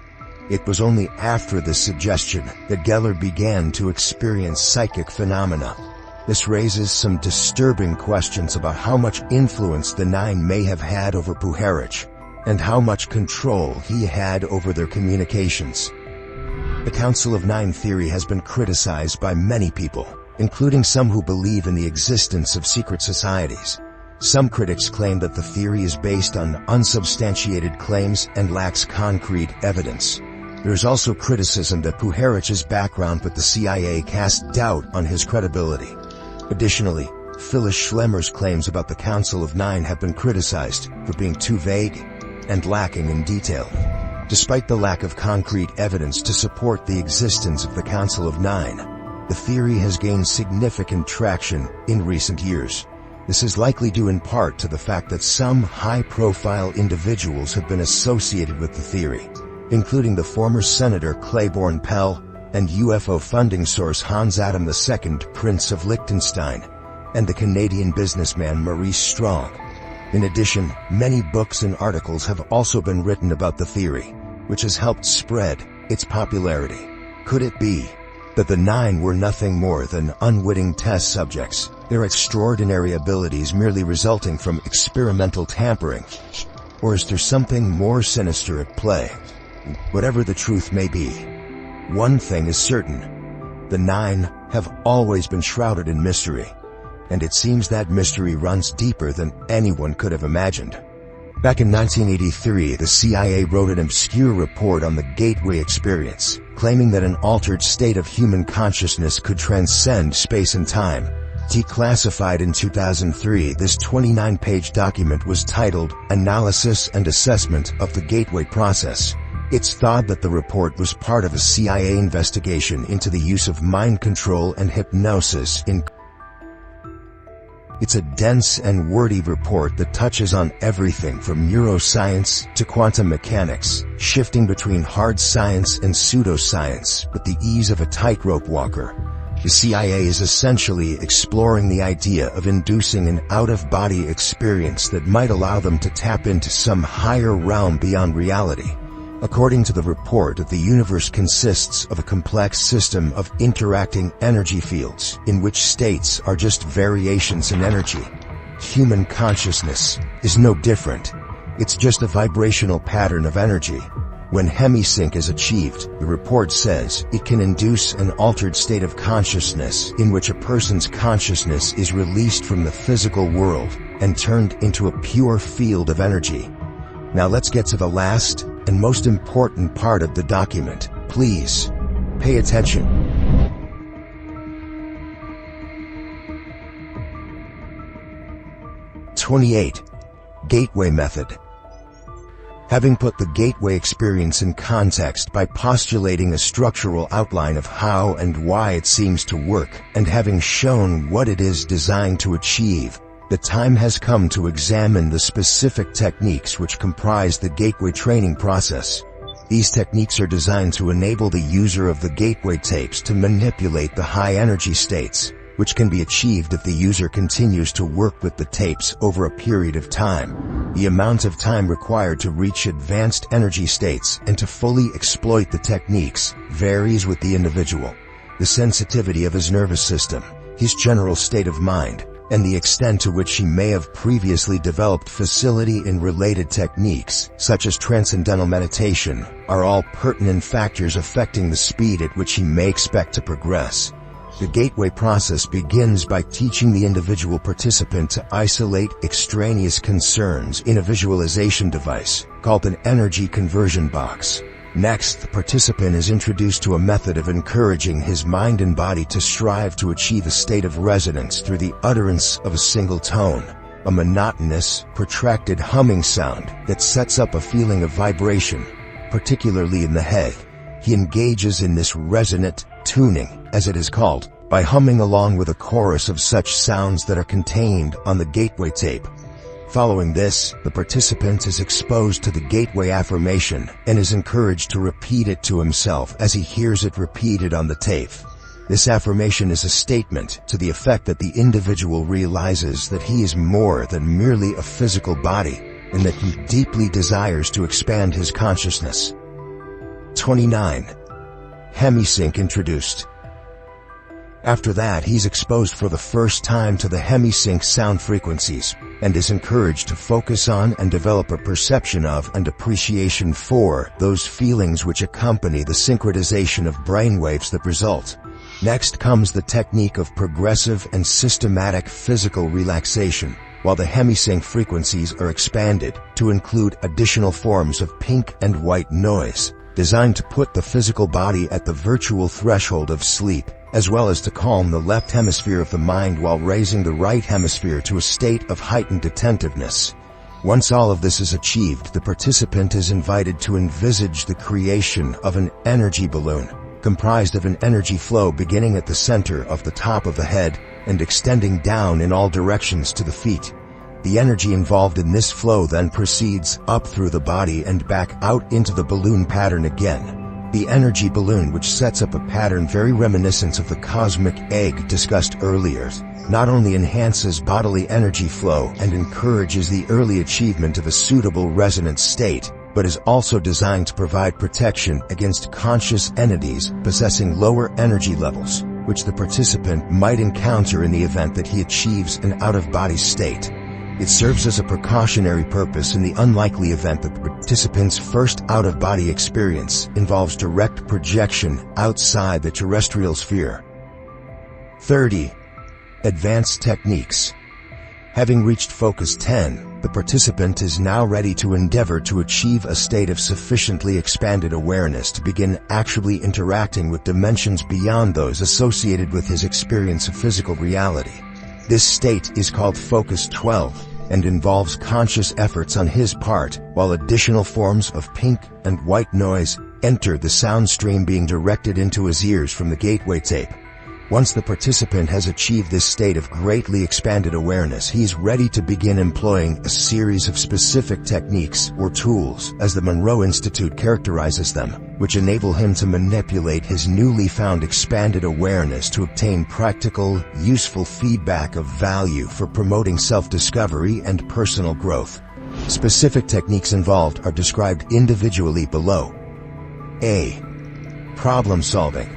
It was only after this suggestion that Geller began to experience psychic phenomena. This raises some disturbing questions about how much influence the Nine may have had over Puharich, and how much control he had over their communications. The Council of Nine theory has been criticized by many people, including some who believe in the existence of secret societies. Some critics claim that the theory is based on unsubstantiated claims and lacks concrete evidence. There is also criticism that Puharich's background with the CIA cast doubt on his credibility. Additionally, Phyllis Schlemmer's claims about the Council of Nine have been criticized for being too vague and lacking in detail. Despite the lack of concrete evidence to support the existence of the Council of Nine, the theory has gained significant traction in recent years. This is likely due in part to the fact that some high-profile individuals have been associated with the theory, including the former Senator Claiborne Pell and UFO funding source Hans Adam II, Prince of Liechtenstein, and the Canadian businessman Maurice Strong. In addition, many books and articles have also been written about the theory, which has helped spread its popularity. Could it be that the 9 were nothing more than unwitting test subjects, their extraordinary abilities merely resulting from experimental tampering? Or is there something more sinister at play? Whatever the truth may be, one thing is certain: the 9 have always been shrouded in mystery, and it seems that mystery runs deeper than anyone could have imagined. Back in 1983, the CIA wrote an obscure report on the Gateway experience, claiming that an altered state of human consciousness could transcend space and time. Declassified in 2003, this 29-page document was titled Analysis and Assessment of the Gateway Process. It's thought that the report was part of a CIA investigation into the use of mind control and hypnosis in. It's a dense and wordy report that touches on everything from neuroscience to quantum mechanics, shifting between hard science and pseudoscience with the ease of a tightrope walker. The CIA is essentially exploring the idea of inducing an out-of-body experience that might allow them to tap into some higher realm beyond reality. According to the report, the universe consists of a complex system of interacting energy fields, in which states are just variations in energy. Human consciousness is no different. It's just a vibrational pattern of energy. When hemisync is achieved, the report says it can induce an altered state of consciousness in which a person's consciousness is released from the physical world and turned into a pure field of energy. Now let's get to the last and most important part of the document. Please pay attention. (28) Gateway Method. Having put the gateway experience in context by postulating a structural outline of how and why it seems to work, and having shown what it is designed to achieve, the time has come to examine the specific techniques which comprise the gateway training process. These techniques are designed to enable the user of the gateway tapes to manipulate the high-energy states, which can be achieved if the user continues to work with the tapes over a period of time. The amount of time required to reach advanced energy states and to fully exploit the techniques varies with the individual. The sensitivity of his nervous system, his general state of mind, and the extent to which he may have previously developed facility in related techniques, such as transcendental meditation, are all pertinent factors affecting the speed at which he may expect to progress. The gateway process begins by teaching the individual participant to isolate extraneous concerns in a visualization device called an energy conversion box. Next, the participant is introduced to a method of encouraging his mind and body to strive to achieve a state of resonance through the utterance of a single tone, a monotonous, protracted humming sound that sets up a feeling of vibration, particularly in the head. He engages in this resonant tuning, as it is called, by humming along with a chorus of such sounds that are contained on the gateway tape. Following this, the participant is exposed to the gateway affirmation and is encouraged to repeat it to himself as he hears it repeated on the tape. This affirmation is a statement to the effect that the individual realizes that he is more than merely a physical body and that he deeply desires to expand his consciousness. 29. Hemisync introduced. After that, he's exposed for the first time to the hemisync sound frequencies and is encouraged to focus on and develop a perception of and appreciation for those feelings which accompany the synchronization of brainwaves that result. Next comes the technique of progressive and systematic physical relaxation, while the hemisync frequencies are expanded to include additional forms of pink and white noise, designed to put the physical body at the virtual threshold of sleep, as well as to calm the left hemisphere of the mind while raising the right hemisphere to a state of heightened attentiveness. Once all of this is achieved, the participant is invited to envisage the creation of an energy balloon, comprised of an energy flow beginning at the center of the top of the head and extending down in all directions to the feet. The energy involved in this flow then proceeds up through the body and back out into the balloon pattern again. The energy balloon, which sets up a pattern very reminiscent of the cosmic egg discussed earlier, not only enhances bodily energy flow and encourages the early achievement of a suitable resonance state, but is also designed to provide protection against conscious entities possessing lower energy levels, which the participant might encounter in the event that he achieves an out-of-body state. It serves as a precautionary purpose in the unlikely event that the participant's first out-of-body experience involves direct projection outside the terrestrial sphere. 30. Advanced techniques. Having reached focus 10, the participant is now ready to endeavor to achieve a state of sufficiently expanded awareness to begin actually interacting with dimensions beyond those associated with his experience of physical reality. This state is called Focus 12 and involves conscious efforts on his part, while additional forms of pink and white noise enter the sound stream being directed into his ears from the gateway tape. Once the participant has achieved this state of greatly expanded awareness, he is ready to begin employing a series of specific techniques or tools, as the Monroe Institute characterizes them, which enable him to manipulate his newly found expanded awareness to obtain practical, useful feedback of value for promoting self-discovery and personal growth. Specific techniques involved are described individually below. A. Problem solving.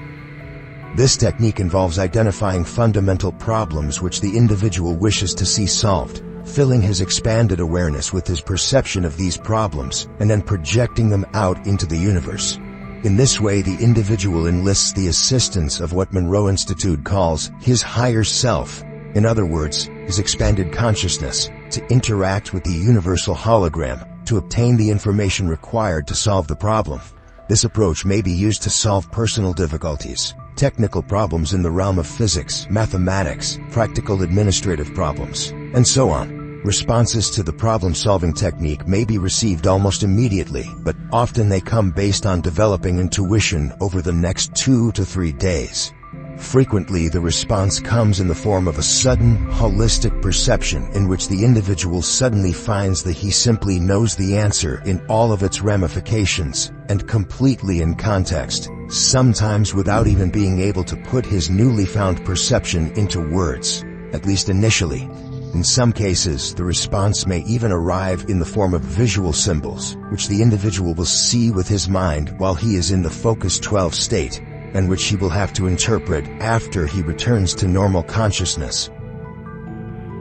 This technique involves identifying fundamental problems which the individual wishes to see solved, filling his expanded awareness with his perception of these problems, and then projecting them out into the universe. In this way, the individual enlists the assistance of what Monroe Institute calls his higher self, in other words, his expanded consciousness, to interact with the universal hologram to obtain the information required to solve the problem. This approach may be used to solve personal difficulties, technical problems in the realm of physics, mathematics, practical administrative problems, and so on. Responses to the problem-solving technique may be received almost immediately, but often they come based on developing intuition over the next 2 to 3 days. Frequently, the response comes in the form of a sudden, holistic perception in which the individual suddenly finds that he simply knows the answer in all of its ramifications and completely in context, sometimes without even being able to put his newly found perception into words, at least initially. In some cases, the response may even arrive in the form of visual symbols, which the individual will see with his mind while he is in the Focus 12 state, and which he will have to interpret after he returns to normal consciousness.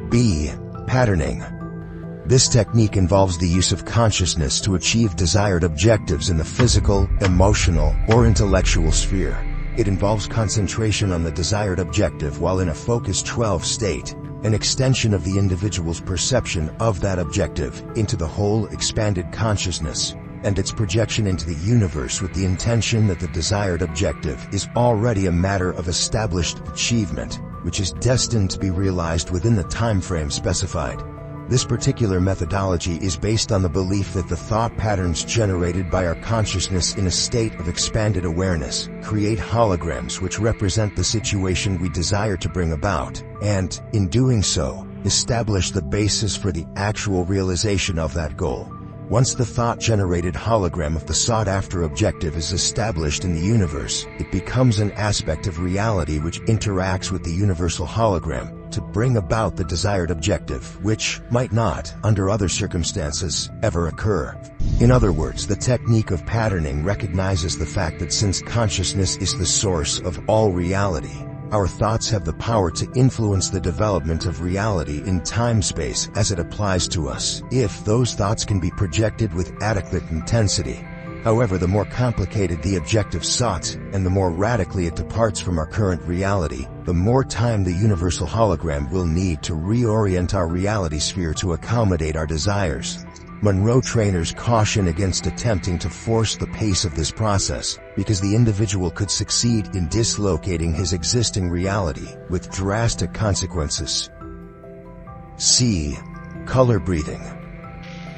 B. Patterning. This technique involves the use of consciousness to achieve desired objectives in the physical, emotional, or intellectual sphere. It involves concentration on the desired objective while in a Focus 12 state, an extension of the individual's perception of that objective into the whole expanded consciousness, and its projection into the universe with the intention that the desired objective is already a matter of established achievement, which is destined to be realized within the time frame specified. This particular methodology is based on the belief that the thought patterns generated by our consciousness in a state of expanded awareness create holograms which represent the situation we desire to bring about, and, in doing so, establish the basis for the actual realization of that goal. Once the thought-generated hologram of the sought-after objective is established in the universe, it becomes an aspect of reality which interacts with the universal hologram to bring about the desired objective, which might not, under other circumstances, ever occur. In other words, the technique of patterning recognizes the fact that since consciousness is the source of all reality, our thoughts have the power to influence the development of reality in time-space as it applies to us, if those thoughts can be projected with adequate intensity. However, the more complicated the objective sought, and the more radically it departs from our current reality, the more time the universal hologram will need to reorient our reality sphere to accommodate our desires. Monroe trainers caution against attempting to force the pace of this process, because the individual could succeed in dislocating his existing reality, with drastic consequences. C. Color breathing.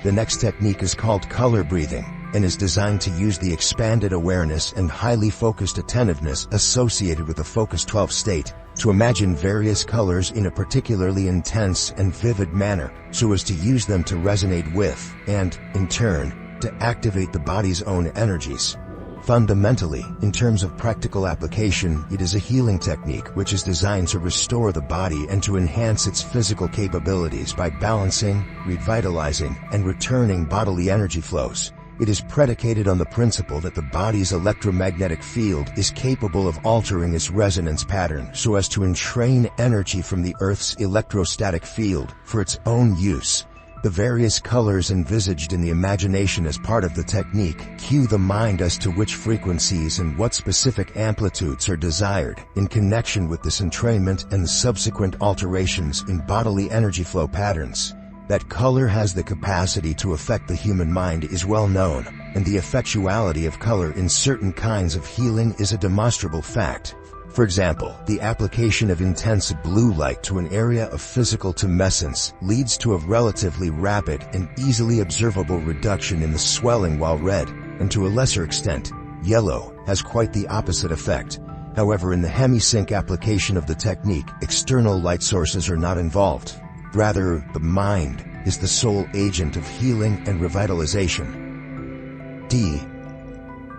The next technique is called color breathing, and is designed to use the expanded awareness and highly focused attentiveness associated with the Focus 12 state to imagine various colors in a particularly intense and vivid manner, so as to use them to resonate with, and, in turn, to activate the body's own energies. Fundamentally, in terms of practical application, it is a healing technique which is designed to restore the body and to enhance its physical capabilities by balancing, revitalizing, and returning bodily energy flows. It is predicated on the principle that the body's electromagnetic field is capable of altering its resonance pattern so as to entrain energy from the Earth's electrostatic field for its own use. The various colors envisaged in the imagination as part of the technique cue the mind as to which frequencies and what specific amplitudes are desired in connection with this entrainment and subsequent alterations in bodily energy flow patterns. That color has the capacity to affect the human mind is well known, and the effectuality of color in certain kinds of healing is a demonstrable fact. For example, the application of intense blue light to an area of physical tumescence leads to a relatively rapid and easily observable reduction in the swelling, while red, and to a lesser extent, yellow, has quite the opposite effect. However, in the hemisync application of the technique, external light sources are not involved. Rather, the mind is the sole agent of healing and revitalization. D.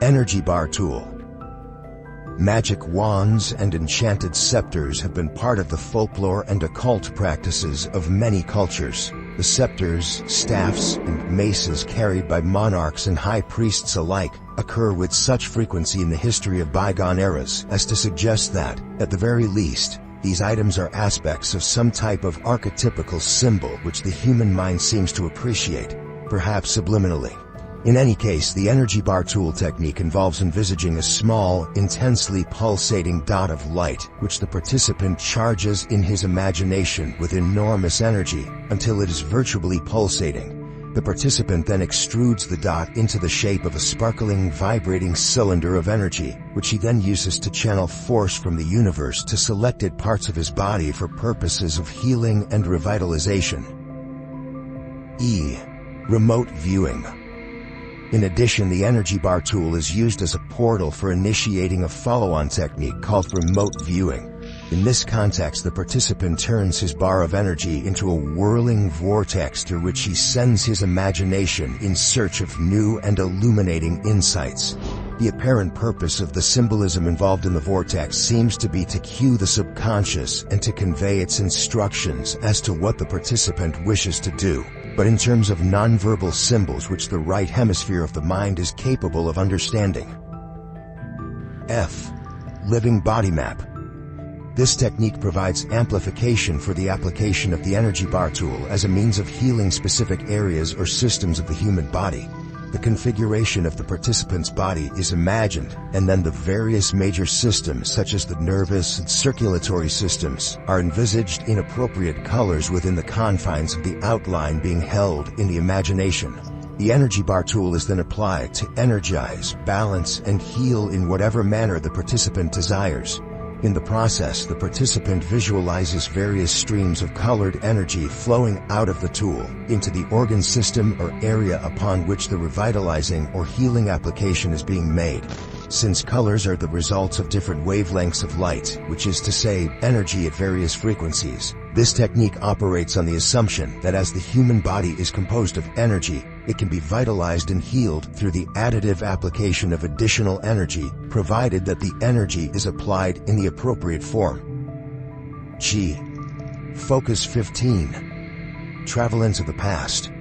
Energy bar tool. Magic wands and enchanted scepters have been part of the folklore and occult practices of many cultures. The scepters, staffs, and maces carried by monarchs and high priests alike occur with such frequency in the history of bygone eras as to suggest that, at the very least, these items are aspects of some type of archetypical symbol which the human mind seems to appreciate, perhaps subliminally. In any case, the energy bar tool technique involves envisaging a small, intensely pulsating dot of light, which the participant charges in his imagination with enormous energy until it is virtually pulsating. The participant then extrudes the dot into the shape of a sparkling, vibrating cylinder of energy, which he then uses to channel force from the universe to selected parts of his body for purposes of healing and revitalization. E. Remote viewing. In addition, the energy bar tool is used as a portal for initiating a follow-on technique called remote viewing. In this context, the participant turns his bar of energy into a whirling vortex through which he sends his imagination in search of new and illuminating insights. The apparent purpose of the symbolism involved in the vortex seems to be to cue the subconscious and to convey its instructions as to what the participant wishes to do, but in terms of nonverbal symbols which the right hemisphere of the mind is capable of understanding. F. Living body map. This technique provides amplification for the application of the energy bar tool as a means of healing specific areas or systems of the human body. The configuration of the participant's body is imagined, and then the various major systems such as the nervous and circulatory systems are envisaged in appropriate colors within the confines of the outline being held in the imagination. The energy bar tool is then applied to energize, balance, and heal in whatever manner the participant desires. In the process, the participant visualizes various streams of colored energy flowing out of the tool into the organ system or area upon which the revitalizing or healing application is being made. Since colors are the results of different wavelengths of light, which is to say, energy at various frequencies, this technique operates on the assumption that as the human body is composed of energy, it can be vitalized and healed through the additive application of additional energy, provided that the energy is applied in the appropriate form. G. Focus 15. Travel into the past.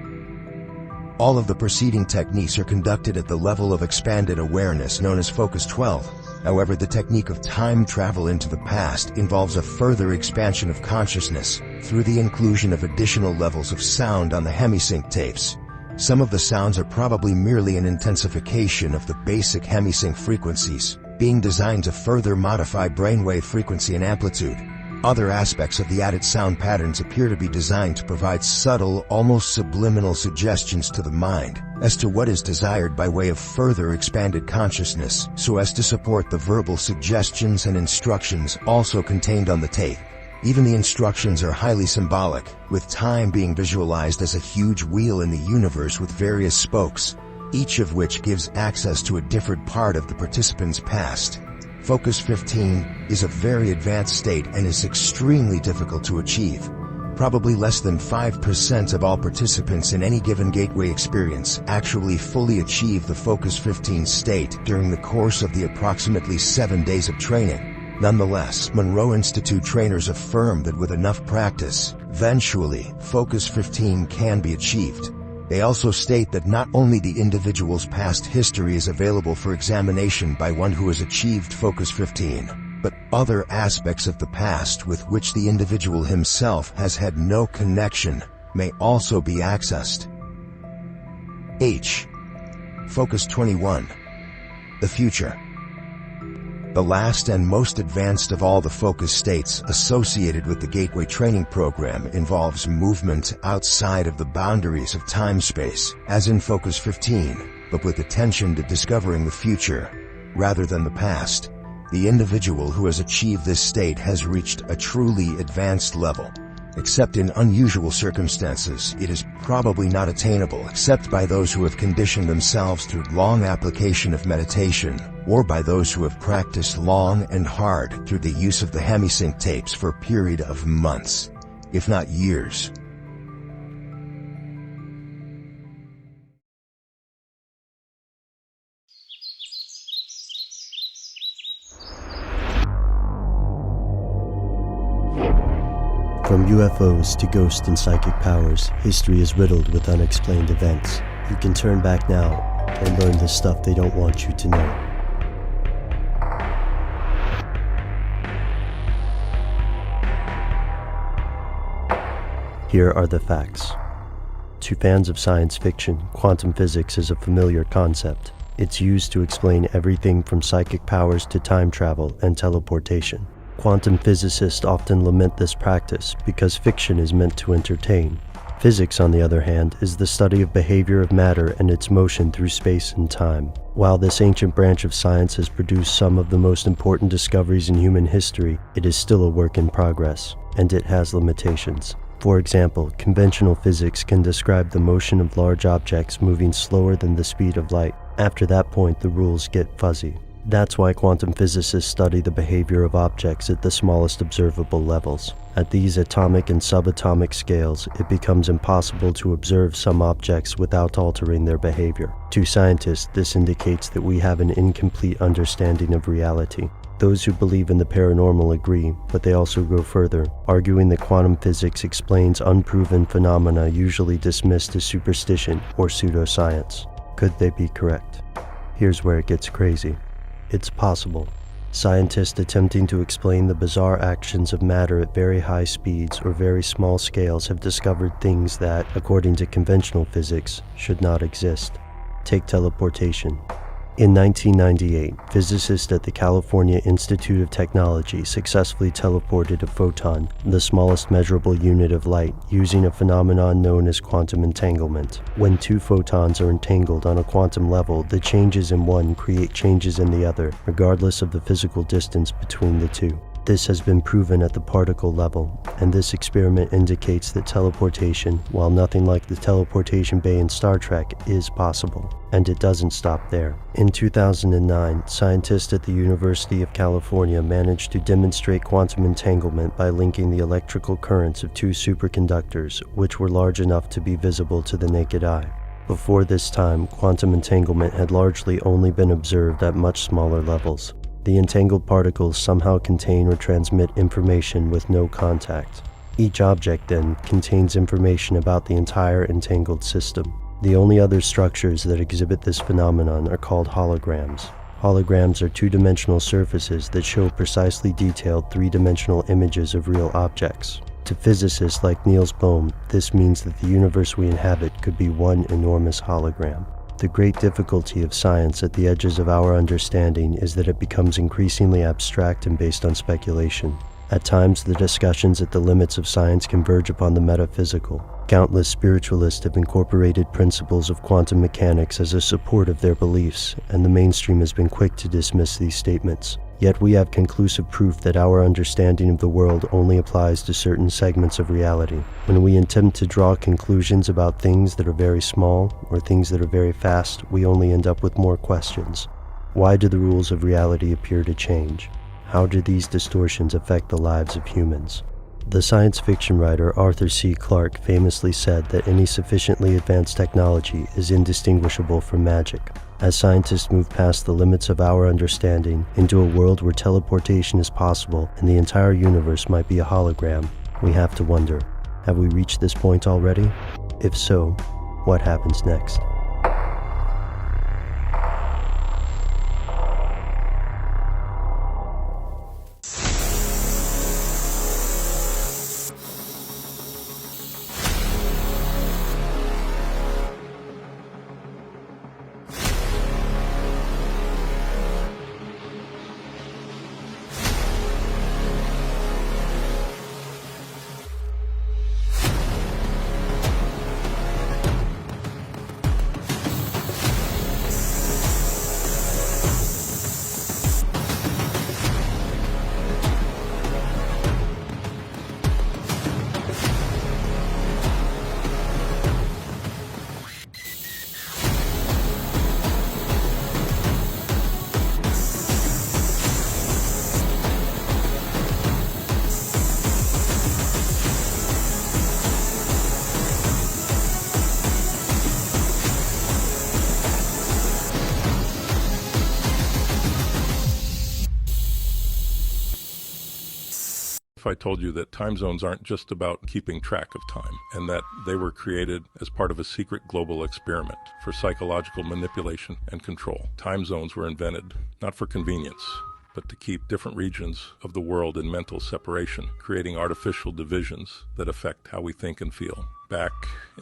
All of the preceding techniques are conducted at the level of expanded awareness known as Focus 12. However, the technique of time travel into the past involves a further expansion of consciousness through the inclusion of additional levels of sound on the hemisync tapes. Some of the sounds are probably merely an intensification of the basic hemisync frequencies, being designed to further modify brainwave frequency and amplitude. Other aspects of the added sound patterns appear to be designed to provide subtle, almost subliminal suggestions to the mind as to what is desired by way of further expanded consciousness, so as to support the verbal suggestions and instructions also contained on the tape. Even the instructions are highly symbolic, with time being visualized as a huge wheel in the universe with various spokes, each of which gives access to a different part of the participant's past. Focus 15 is a very advanced state and is extremely difficult to achieve. Probably less than 5% of all participants in any given gateway experience actually fully achieve the Focus 15 state during the course of the approximately 7 days of training. Nonetheless, Monroe Institute trainers affirm that with enough practice, eventually, Focus 15 can be achieved. They also state that not only the individual's past history is available for examination by one who has achieved Focus 15, but other aspects of the past with which the individual himself has had no connection may also be accessed. H. Focus 21. The future. The last and most advanced of all the focus states associated with the Gateway Training Program involves movement outside of the boundaries of time-space, as in Focus 15, but with attention to discovering the future, rather than the past. The individual who has achieved this state has reached a truly advanced level. Except in unusual circumstances, it is probably not attainable except by those who have conditioned themselves through long application of meditation, or by those who have practiced long and hard through the use of the Hemisync tapes for a period of months, if not years. From UFOs to ghost and psychic powers, history is riddled with unexplained events. You can turn back now and learn the stuff they don't want you to know. Here are the facts. To fans of science fiction, quantum physics is a familiar concept. It's used to explain everything from psychic powers to time travel and teleportation. Quantum physicists often lament this practice because fiction is meant to entertain. Physics, on the other hand, is the study of behavior of matter and its motion through space and time. While this ancient branch of science has produced some of the most important discoveries in human history, it is still a work in progress, and it has limitations. For example, conventional physics can describe the motion of large objects moving slower than the speed of light. After that point, the rules get fuzzy. That's why quantum physicists study the behavior of objects at the smallest observable levels. At these atomic and subatomic scales, it becomes impossible to observe some objects without altering their behavior. To scientists, this indicates that we have an incomplete understanding of reality. Those who believe in the paranormal agree, but they also go further, arguing that quantum physics explains unproven phenomena usually dismissed as superstition or pseudoscience. Could they be correct? Here's where it gets crazy. It's possible. Scientists attempting to explain the bizarre actions of matter at very high speeds or very small scales have discovered things that, according to conventional physics, should not exist. Take teleportation. In 1998, physicists at the California Institute of Technology successfully teleported a photon, the smallest measurable unit of light, using a phenomenon known as quantum entanglement. When two photons are entangled on a quantum level, the changes in one create changes in the other, regardless of the physical distance between the two. This has been proven at the particle level, and this experiment indicates that teleportation, while nothing like the teleportation bay in Star Trek, is possible. And it doesn't stop there. In 2009, scientists at the University of California managed to demonstrate quantum entanglement by linking the electrical currents of two superconductors, which were large enough to be visible to the naked eye. Before this time, quantum entanglement had largely only been observed at much smaller levels. The entangled particles somehow contain or transmit information with no contact. Each object, then, contains information about the entire entangled system. The only other structures that exhibit this phenomenon are called holograms. Holograms are two-dimensional surfaces that show precisely detailed three-dimensional images of real objects. To physicists like Niels Bohr, this means that the universe we inhabit could be one enormous hologram. The great difficulty of science at the edges of our understanding is that it becomes increasingly abstract and based on speculation. At times, the discussions at the limits of science converge upon the metaphysical. Countless spiritualists have incorporated principles of quantum mechanics as a support of their beliefs, and the mainstream has been quick to dismiss these statements. Yet we have conclusive proof that our understanding of the world only applies to certain segments of reality. When we attempt to draw conclusions about things that are very small or things that are very fast, we only end up with more questions. Why do the rules of reality appear to change? How do these distortions affect the lives of humans? The science fiction writer Arthur C. Clarke famously said that any sufficiently advanced technology is indistinguishable from magic. As scientists move past the limits of our understanding into a world where teleportation is possible and the entire universe might be a hologram, we have to wonder, have we reached this point already? If so, what happens next? If I told you that time zones aren't just about keeping track of time, and that they were created as part of a secret global experiment for psychological manipulation and control. Time zones were invented not for convenience, but to keep different regions of the world in mental separation, creating artificial divisions that affect how we think and feel. Back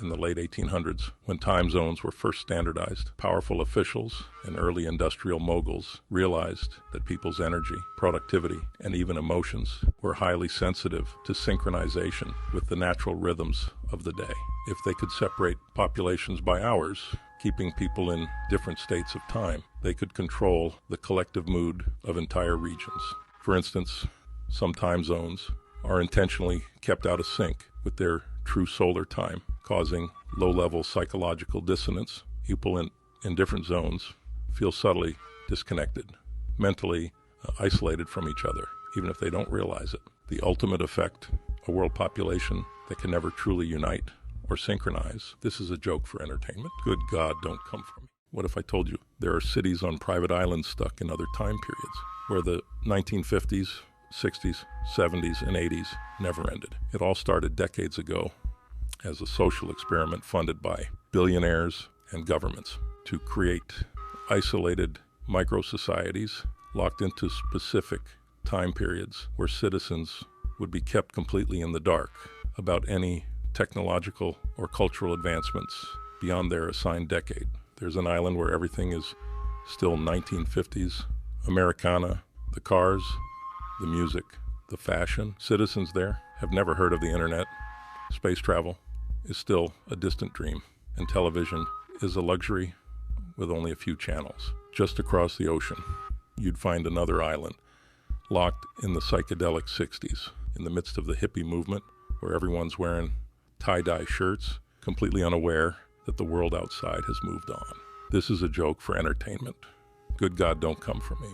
in the late 1800s, when time zones were first standardized, powerful officials and early industrial moguls realized that people's energy, productivity, and even emotions were highly sensitive to synchronization with the natural rhythms of the day. If they could separate populations by hours, keeping people in different states of time, they could control the collective mood of entire regions. For instance, some time zones are intentionally kept out of sync with their true solar time, causing low-level psychological dissonance. People in different zones feel subtly disconnected, mentally isolated from each other, even if they don't realize it. The ultimate effect, a world population that can never truly unite or synchronize. This is a joke for entertainment. Good God, don't come for me. What if I told you there are cities on private islands stuck in other time periods where the 1950s, 60s, 70s, and 80s never ended? It all started decades ago as a social experiment funded by billionaires and governments to create isolated micro-societies locked into specific time periods where citizens would be kept completely in the dark about any technological or cultural advancements beyond their assigned decade. There's an island where everything is still 1950s, Americana, the cars, the music, the fashion. Citizens there have never heard of the internet. Space travel is still a distant dream, and television is a luxury with only a few channels. Just across the ocean, you'd find another island locked in the psychedelic 60s, in the midst of the hippie movement, where everyone's wearing tie-dye shirts, completely unaware that the world outside has moved on. This is a joke for entertainment. Good God, don't come for me.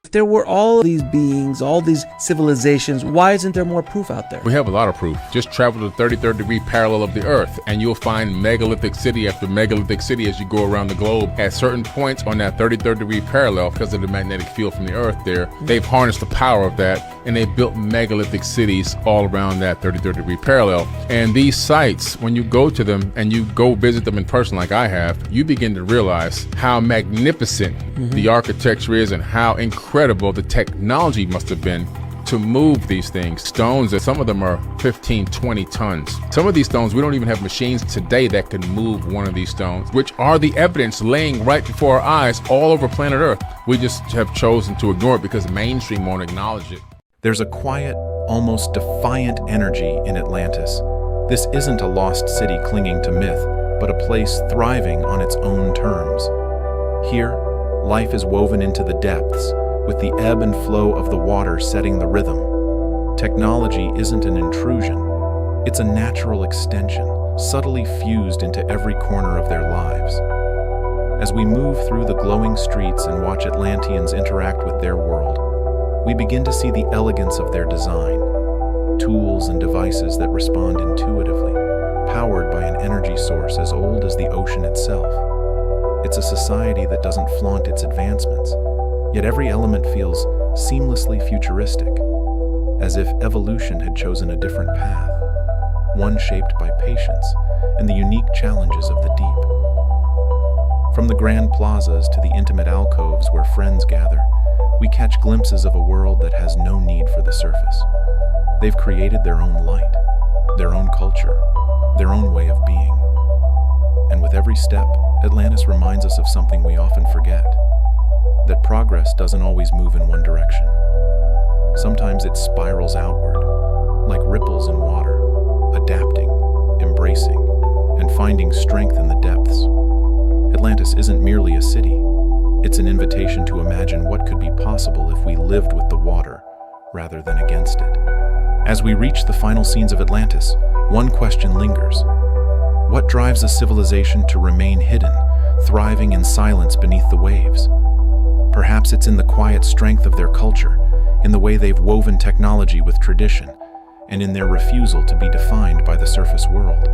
If there were all these beings, all these civilizations, why isn't there more proof out there? We have a lot of proof. Just travel to the 33rd degree parallel of the Earth, and you'll find megalithic city after megalithic city as you go around the globe. At certain points on that 33rd degree parallel, because of the magnetic field from the Earth there, they've harnessed the power of that, and they built megalithic cities all around that 33rd degree parallel. And these sites, when you go to them and you go visit them in person like I have, you begin to realize how magnificent the architecture is and how incredible the technology must have been to move these things. Stones, that some of them are 15, 20 tons. Some of these stones, we don't even have machines today that can move one of these stones, which are the evidence laying right before our eyes all over planet Earth. We just have chosen to ignore it because mainstream won't acknowledge it. There's a quiet, almost defiant energy in Atlantis. This isn't a lost city clinging to myth, but a place thriving on its own terms. Here, life is woven into the depths, with the ebb and flow of the water setting the rhythm. Technology isn't an intrusion. It's a natural extension, subtly fused into every corner of their lives. As we move through the glowing streets and watch Atlanteans interact with their world, we begin to see the elegance of their design, tools and devices that respond intuitively, powered by an energy source as old as the ocean itself. It's a society that doesn't flaunt its advancements, yet every element feels seamlessly futuristic, as if evolution had chosen a different path, one shaped by patience and the unique challenges of the deep. From the grand plazas to the intimate alcoves where friends gather, we catch glimpses of a world that has no need for the surface. They've created their own light, their own culture, their own way of being. And with every step, Atlantis reminds us of something we often forget, that progress doesn't always move in one direction. Sometimes it spirals outward, like ripples in water, adapting, embracing, and finding strength in the depths. Atlantis isn't merely a city. It's an invitation to imagine what could be possible if we lived with the water rather than against it. As we reach the final scenes of Atlantis, one question lingers. What drives a civilization to remain hidden, thriving in silence beneath the waves? Perhaps it's in the quiet strength of their culture, in the way they've woven technology with tradition, and in their refusal to be defined by the surface world.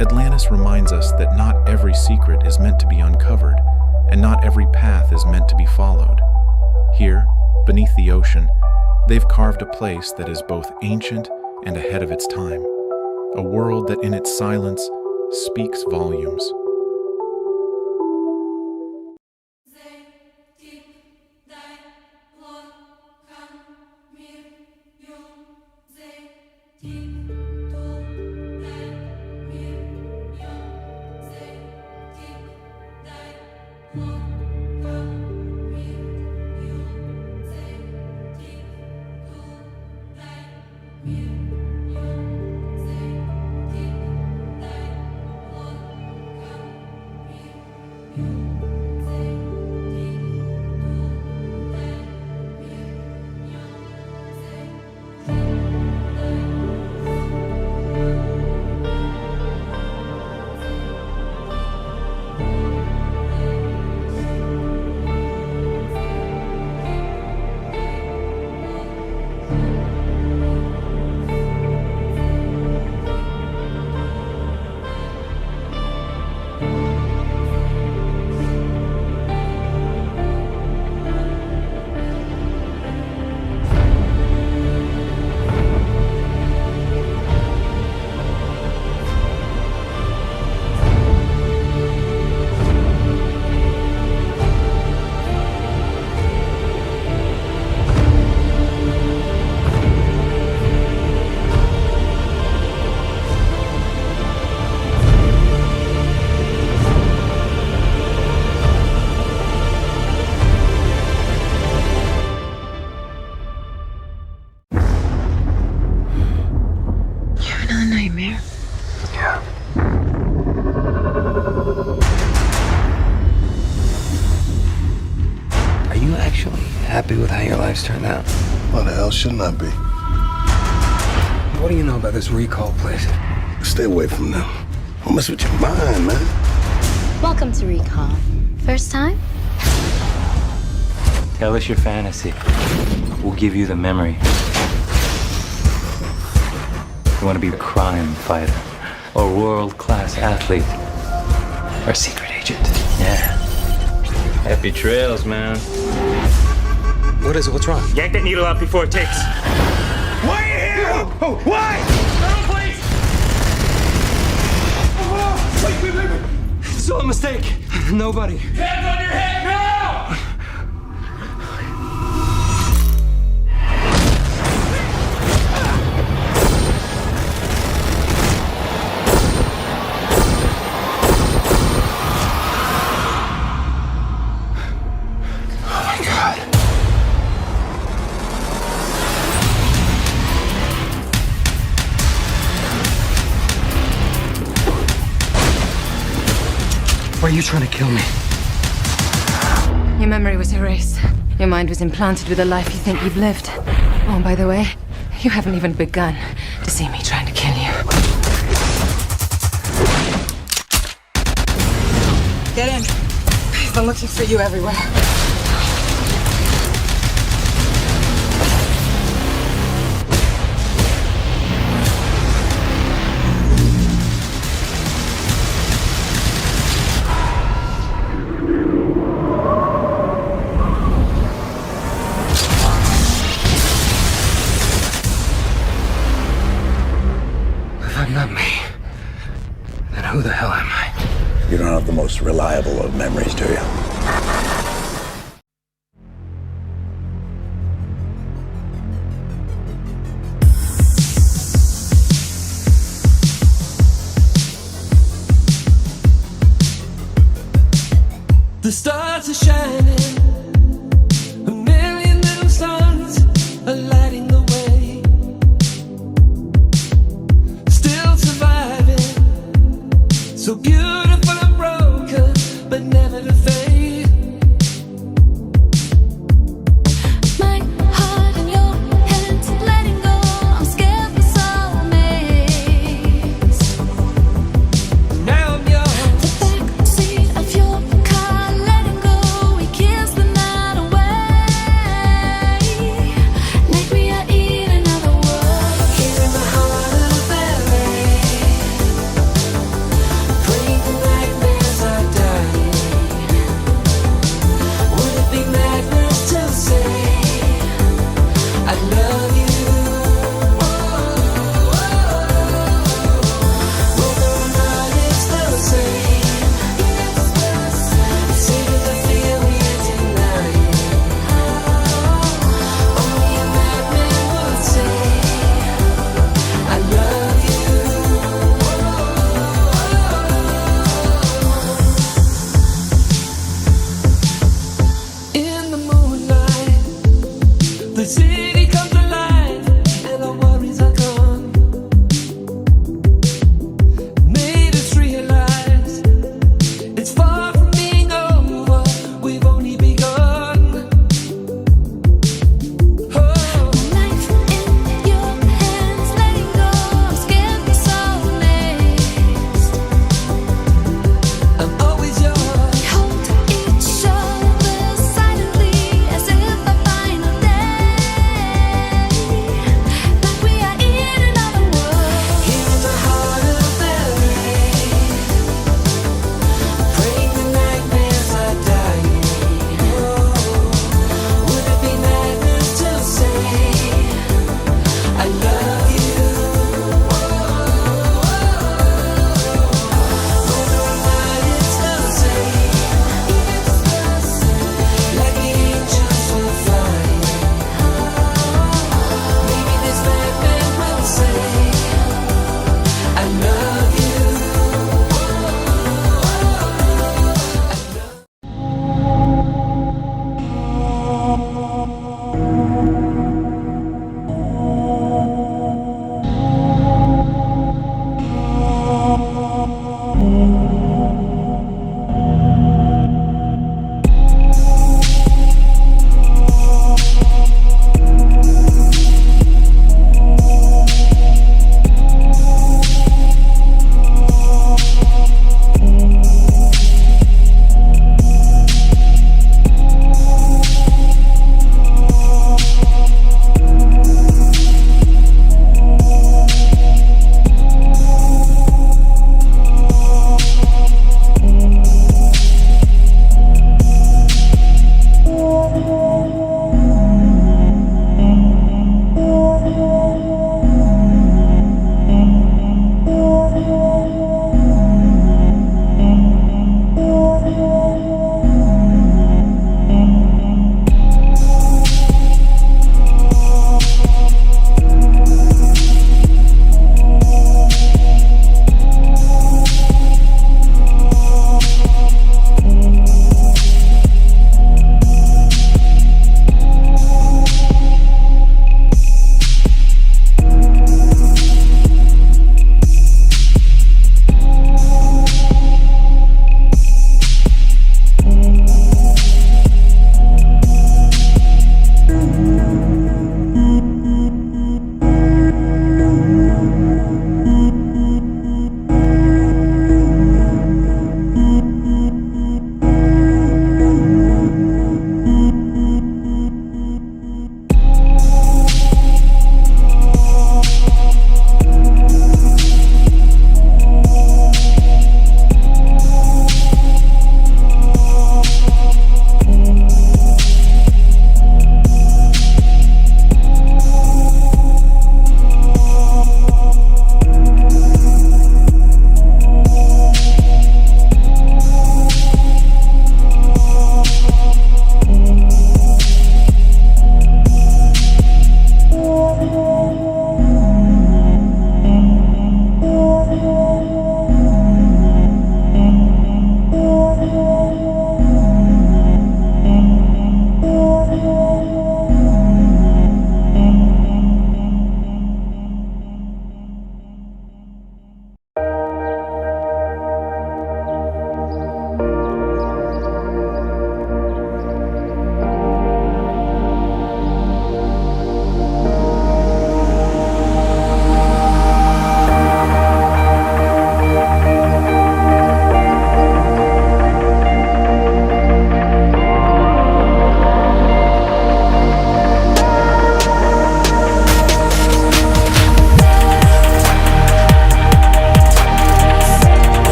Atlantis reminds us that not every secret is meant to be uncovered, and not every path is meant to be followed. Here, beneath the ocean, they've carved a place that is both ancient and ahead of its time, a world that in its silence speaks volumes. Happy with how your life's turned out? Why the hell shouldn't I be? What do you know about this recall place? Stay away from them. Don't mess with your mind, man. Welcome to Recall. First time? Tell us your fantasy. We'll give you the memory. You want to be a crime fighter, or world-class athlete, or secret agent? Yeah. Happy trails, man. What is it? What's wrong? Yank that needle out before it takes. Why are you here? Oh, why? Wait. It's all a mistake. Nobody. Hands on your head now! Why are you trying to kill me? Your memory was erased. Your mind was implanted with a life you think you've lived. Oh, by the way, you haven't even begun to see me trying to kill you. Get in. I've been looking for you everywhere. If I'm not me, then who the hell am I? You don't have the most reliable of memories, do you? The stars are shining, a million little suns are lighting the way. Still surviving, so beautiful and broken, but never to fade. My heart in your hands, letting go. I'm scared for soulmates. Now I'm yours. The back seat of your car, letting go. We kiss the night away. Like we are in another world. Here in the heart of the valley, praying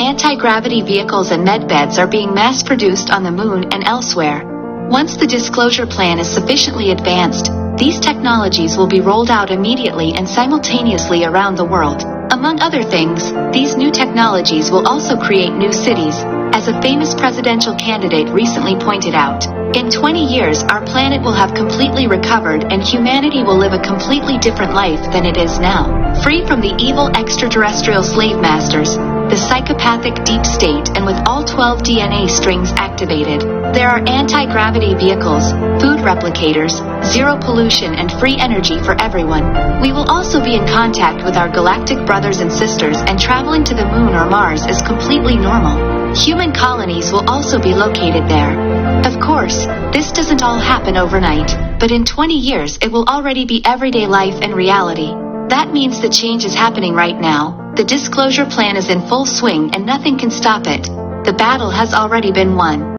anti-gravity vehicles and medbeds are being mass-produced on the moon and elsewhere. Once the disclosure plan is sufficiently advanced, these technologies will be rolled out immediately and simultaneously around the world. Among other things, these new technologies will also create new cities, as a famous presidential candidate recently pointed out. In 20 years, our planet will have completely recovered and humanity will live a completely different life than it is now. Free from the evil extraterrestrial slave masters, the psychopathic deep state, and with all 12 DNA strings activated. There are anti-gravity vehicles, food replicators, zero pollution, and free energy for everyone. We will also be in contact with our galactic brothers and sisters, and traveling to the moon or Mars is completely normal. Human colonies will also be located there. Of course, this doesn't all happen overnight, but in 20 years it will already be everyday life and reality. That means the change is happening right now. The disclosure plan is in full swing and nothing can stop it. The battle has already been won.